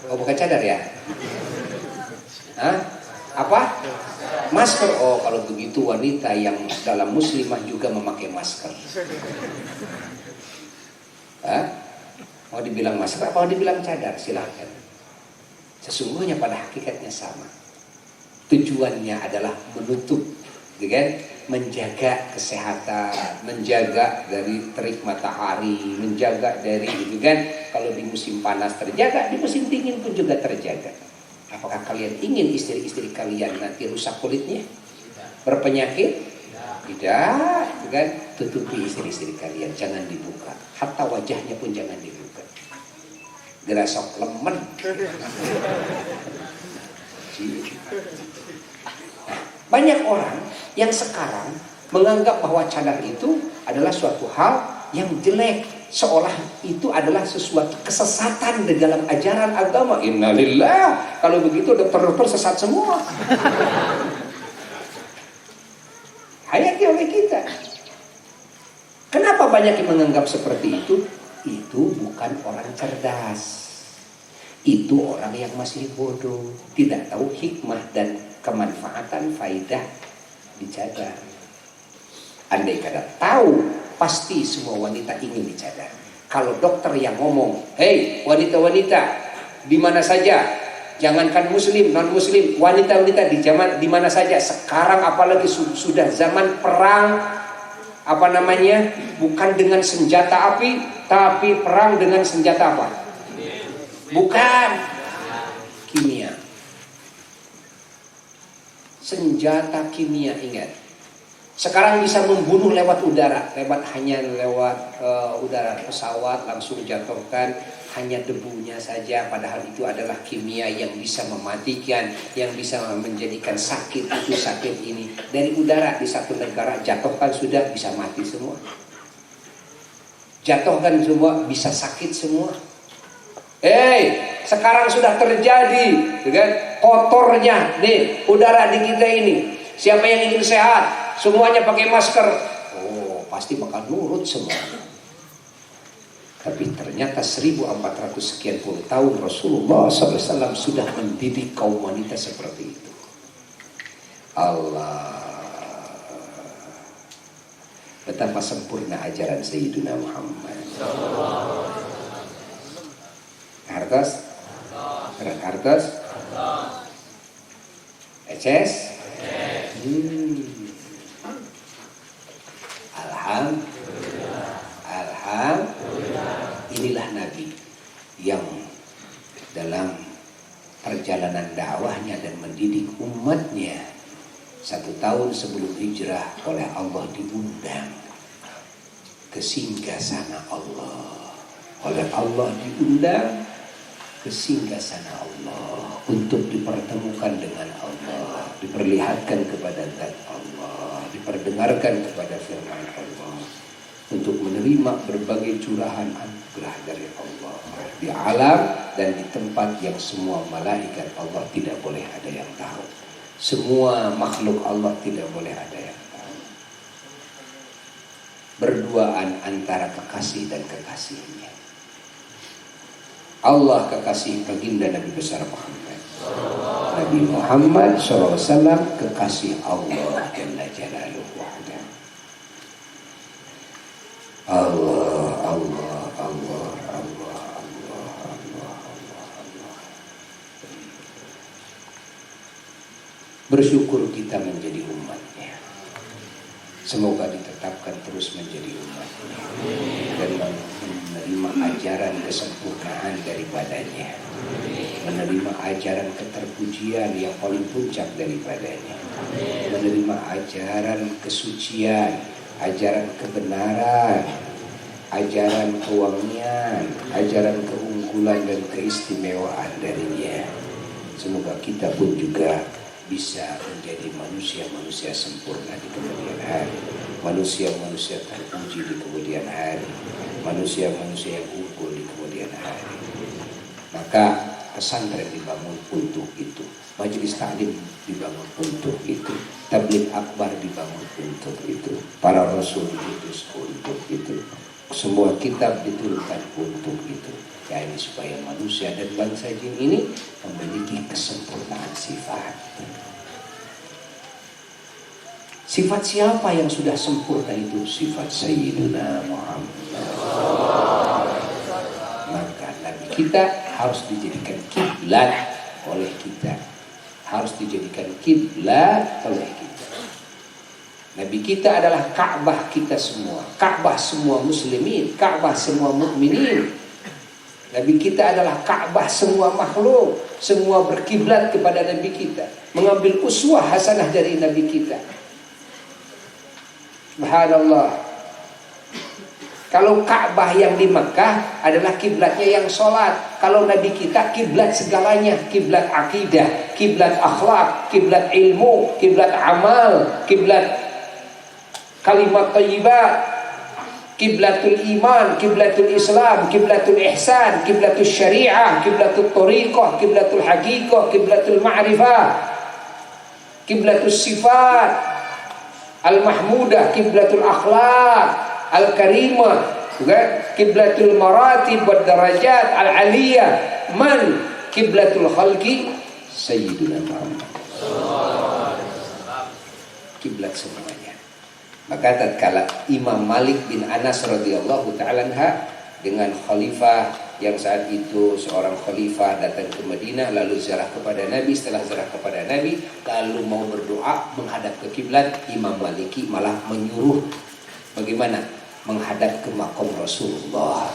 Oh, bukan cadar ya? Hah? Apa? Masker. Oh, kalau begitu wanita yang dalam muslimah juga memakai masker. Hah? Mau dibilang masker apa mau dibilang cadar? Silahkan. Sesungguhnya pada hakikatnya sama. Tujuannya adalah menutup, kan? Menjaga kesehatan, menjaga dari terik matahari, menjaga dari, kan? Kalau di musim panas terjaga, di musim dingin pun juga terjaga. Apakah kalian ingin istri-istri kalian nanti rusak kulitnya? Berpenyakit? Tidak, kan? Tutupi istri-istri kalian, jangan dibuka. Hatta wajahnya pun jangan dibuka. Gerasok lemen. Banyak orang yang sekarang menganggap bahwa cadar itu adalah suatu hal yang jelek, seolah itu adalah sesuatu kesesatan di dalam ajaran agama. Innalillah, kalau begitu dokter-dokter sesat semua. Hayati oleh kita. Kenapa banyak yang menganggap seperti itu? Itu bukan orang cerdas. Itu orang yang masih bodoh, tidak tahu hikmah dan kemanfaatan faidah dicadar. Andai kata tahu, pasti semua wanita ingin dicadar. Kalau dokter yang ngomong, hei wanita-wanita, di mana saja, jangankan muslim, non muslim, wanita-wanita di mana saja. Sekarang apalagi sudah zaman perang, bukan dengan senjata api, tapi perang dengan senjata apa? Bukan kimia. Senjata kimia, ingat. Sekarang bisa membunuh lewat udara, lewat udara, pesawat langsung jatuhkan, hanya debunya saja, padahal itu adalah kimia yang bisa mematikan, yang bisa menjadikan sakit itu sakit ini. Dari udara di satu negara jatuhkan sudah bisa mati semua. Jatuhkan semua bisa sakit semua. Sekarang sudah terjadi, kan? Kotornya nih udara di kita ini. Siapa yang ingin sehat, semuanya pakai masker. Oh, pasti bakal nurut semua. Tapi ternyata 1400 sekian puluh tahun Rasulullah SAW sudah mendidik kaum wanita seperti itu. Allah, betapa sempurna ajaran Sayyidina Muhammad. Hartos, Eces, Alhamdulillah. Inilah Nabi yang dalam perjalanan dakwahnya dan mendidik umatnya 1 tahun sebelum hijrah oleh Allah diundang ke singgasana Allah. Oleh Allah diundang ke singgasana Allah untuk dipertemukan dengan Allah, diperlihatkan kepada zat Allah, diperdengarkan kepada firman Allah, untuk menerima berbagai curahan anugerah dari Allah di alam dan di tempat yang semua malaikat Allah tidak boleh ada yang tahu, semua makhluk Allah tidak boleh ada yang tahu. Berduaan antara kekasih dan kekasihnya. Allah kekasih baginda Nabi besar Muhammad. Nabi Muhammad SAW kekasih Allah Jalla Jalaluhu wahda. Allah, Allah, Allah, Allah, Allah, Allah, Allah, Allah. Bersyukur kita menjadi umatnya. Semoga ditetapkan terus menjadi umatnya dan menerima ajaran kesempurnaan daripadanya, menerima ajaran keterpujian yang paling puncak daripadanya, menerima ajaran kesucian, ajaran kebenaran, ajaran kewangian, ajaran keunggulan dan keistimewaan darinya. Semoga kita pun juga bisa menjadi manusia-manusia sempurna di kemudian hari, manusia-manusia terpuji di kemudian hari, manusia-manusia yang unggul di kemudian hari. Maka pesantren dibangun untuk itu, majelis taklim dibangun untuk itu, tabligh akbar dibangun untuk itu, para rasul diutus untuk itu, semua kitab diturunkan untuk itu. Ya, ini supaya manusia dan bangsa jin ini memiliki kesempurnaan sifat. Sifat siapa yang sudah sempurna itu? Sifat Sayyidina Muhammad. Maka Nabi kita harus dijadikan kiblat oleh kita. Harus dijadikan kiblat oleh kita. Nabi kita adalah Ka'bah kita semua. Ka'bah semua muslimin, Ka'bah semua mukminin. Nabi kita adalah Ka'bah semua makhluk. Semua berkiblat kepada Nabi kita, mengambil uswah hasanah dari Nabi kita. Subhanallah. Kalau Ka'bah yang di Mekah adalah kiblatnya yang sholat, kalau Nabi kita kiblat segalanya, kiblat akidah, kiblat akhlak, kiblat ilmu, kiblat amal, kiblat kalimat thayyibat, kiblatul iman, kiblatul Islam, kiblatul ihsan, kiblatul syariah, kiblatul tariqah, kiblatul haqiqah, kiblatul ma'rifah, kiblatul sifat al-mahmudah, kiblatul akhlak al-karimah, kiblatul maratib wad darajat al-aliyah, man kiblatul khalqi sayyiduna Muhammad. Kiblat semuanya. Maka tatkala Imam Malik bin Anas radhiyallahu ta'ala anha dengan khalifah yang saat itu seorang khalifah datang ke Madinah lalu ziarah kepada Nabi, setelah ziarah kepada Nabi lalu mau berdoa menghadap ke kiblat, Imam Maliki malah menyuruh bagaimana? Menghadap ke makom Rasulullah.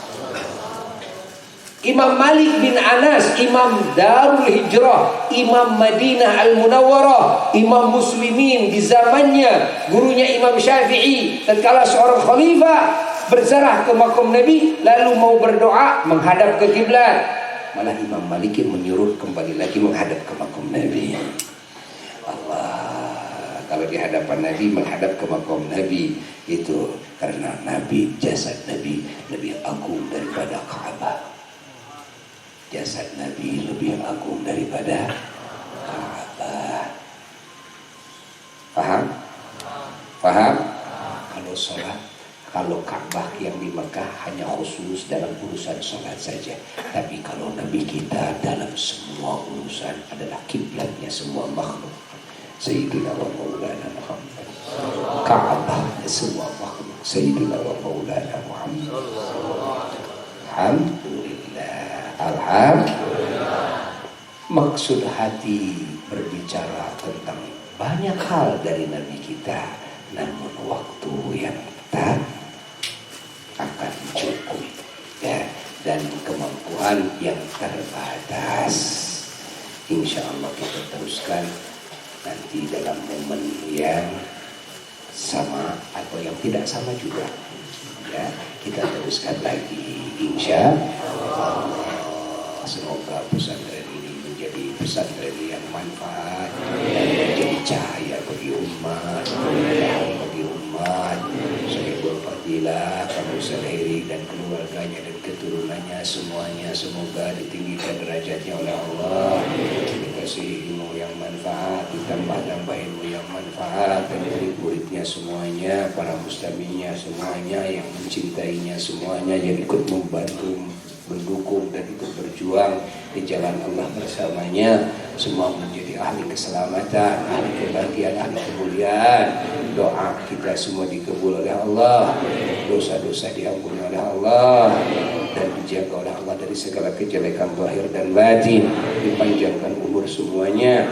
Imam Malik bin Anas, Imam Darul Hijrah, Imam Madinah Al-Munawwarah, Imam Muslimin di zamannya, gurunya Imam Syafi'i. Tatkala seorang khalifah berziarah ke makam Nabi lalu mau berdoa menghadap ke kiblat, malah Imam Malik menyuruh kembali lagi menghadap ke makam Nabi. Allah, kalau di hadapan Nabi menghadap ke makam Nabi itu karena Nabi, jasad Nabi lebih agung daripada Ka'bah. Jasad Nabi lebih agung daripada Ka'bah. Paham? Paham? Kalau sholat, kalau Ka'bah yang di Mekah hanya khusus dalam urusan sholat saja. Tapi kalau Nabi kita dalam semua urusan adalah kiblatnya semua makhluk. Sayyidina wa Maulana Muhammad. Ka'bah semua makhluk. Sayyidina wa Maulana Muhammad. Alhamdulillah. Alhamdulillah. Maksud hati berbicara tentang banyak hal dari Nabi kita, namun waktu yang tak akan cukup ya, dan kemampuan yang terbatas. Insya Allah kita teruskan nanti dalam momen yang sama atau yang tidak sama juga ya, kita teruskan lagi insya Allah. Semoga pesantren ini menjadi pesantren yang manfaat dan menjadi cahaya bagi umat, bagi umat. Sahibul Fadilah, Pak Ustaz Heri dan keluarganya dan keturunannya semuanya semoga ditinggikan derajatnya oleh Allah, dikasih ilmu yang manfaat, ditambah-tambah ilmu yang manfaat, dan murid-muridnya semuanya, para mustaminya semuanya, yang mencintainya semuanya, yang ikut membantu, mendukung dan ikut berjuang di jalan Allah bersamanya, semua menjadi ahli keselamatan, ahli kebahagiaan, ahli kemuliaan. Doa kita semua dikabul oleh Allah, dosa-dosa diampuni oleh Allah, dan dijaga oleh Allah dari segala kejelekan zahir dan batin. Dipanjangkan umur semuanya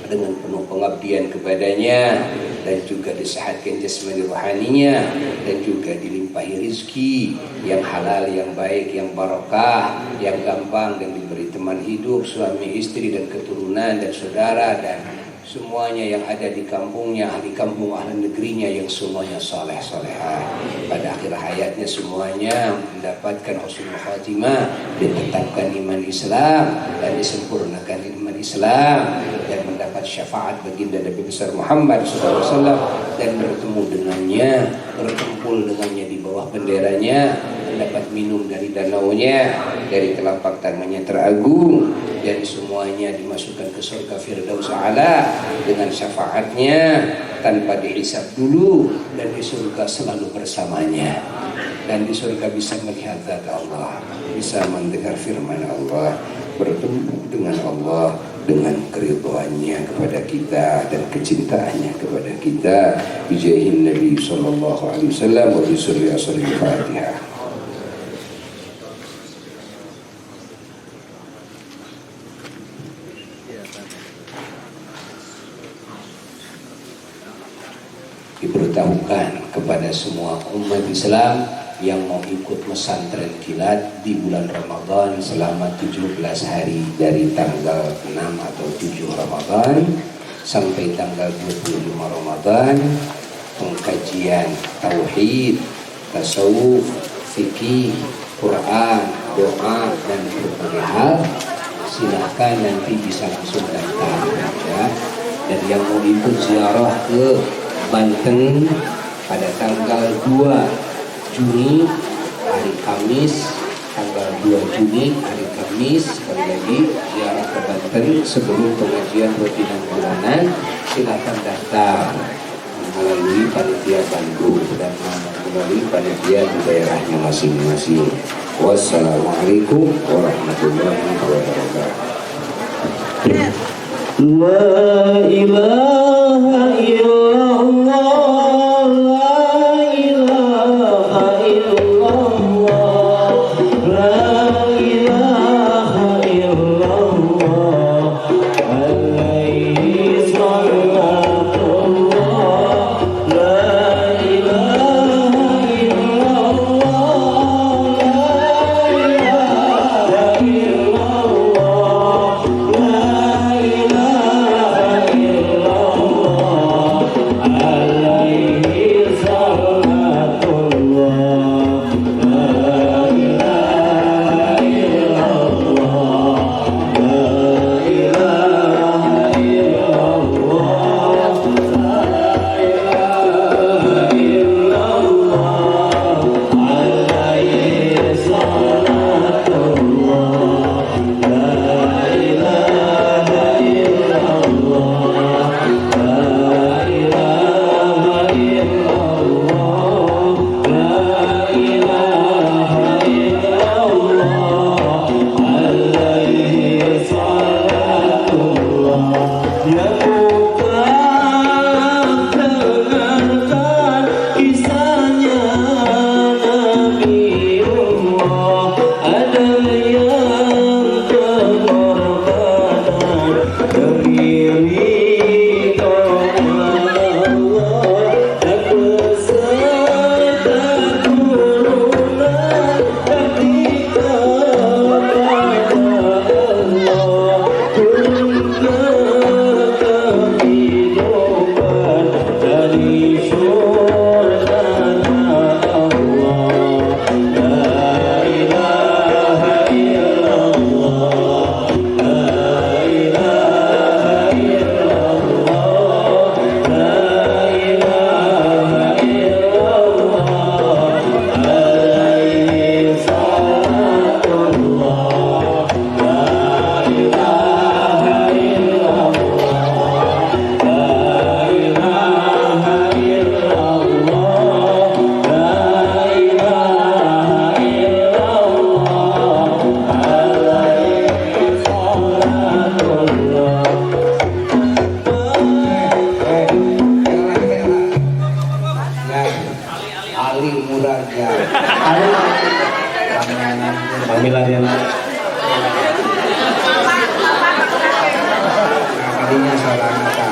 dengan penuh pengabdian kepadanya, dan juga disehatkan jasmani rohaninya, dan juga dilimpahi rizki yang halal, yang baik, yang barokah, yang gampang, dan diberi teman hidup, suami, istri, dan keturunan, dan saudara, dan semuanya yang ada di kampungnya, ahli kampung, ahli negerinya, yang semuanya saleh-salehah. Pada akhir hayatnya semuanya mendapatkan husnul khatimah, ditetapkan iman Islam dan disempurnakan iman Islam, dan mendapat syafaat baginda Nabi besar Muhammad SAW, dan bertemu dengannya, berkumpul dengannya di bawah benderanya, mendapat minum dari danaunya, dari telapak tangannya teragung, dan semuanya dimasukkan ke surga Firdaus A'la dengan syafaatnya tanpa dihisab dulu, dan di surga selalu bersamanya, dan di surga bisa melihat zat Allah, bisa mendengar firman Allah, bertemu dengan Allah, dengan keridhaannya kepada kita dan kecintaannya kepada kita. Bijahin Nabi sallallahu alaihi wasallam wa bisurri asrul Fatihah. Diberitahukan kepada semua umat Islam yang mau ikut pesantren kilat di bulan Ramadan selama 17 hari, dari tanggal 6 atau 7 Ramadan sampai tanggal 25 Ramadan, pengkajian tauhid, tasawuf, fikih, Quran, doa, dan berbagai hal. Silahkan nanti bisa langsung datang ya. Dan yang mau ikut ziarah ke Banten pada tanggal 2 Juni hari Kamis, tanggal 2 Juni hari Kamis, sekali lagi ziarah ke Banten sebelum pengajian rutin bulanan. Silakan daftar melalui panitia Bandung dan melalui panitia di daerahnya masing-masing. Wassalamualaikum warahmatullahi wabarakatuh. La ilaha illallah, la ilaha illallah, la ilaha illallah, alaihi salatullah, la ilaha illallah, la ilaha illallah, la ilaha illallah, alaihi salatullah, la ilaha illallah, la ilaha illallah, la ilaha illallah, alaihi salatullah, la ilaha illallah, la ilaha illallah, la ilaha illallah, alaihi salatullah. Ya bukan dengarkan kisahnya Nabiullah, ada yang berkorbanan demi ridho Allah, dan besar keturunan ketika pada Allah turunkan kehidupan dari syurganya Allah. La ilaha illallah, la ilaha illallah, la ilaha illallah, alaihi salatullah, la ilaha illallah, la ilaha illallah, la ilaha illallah, alaihi salatullah. Ali Muraja. Panggilan yang Kalinya salah kata.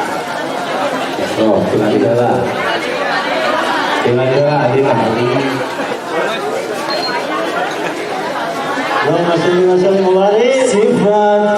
oh, bilang adalah Adinah. Wa masing-masing mewaris sifat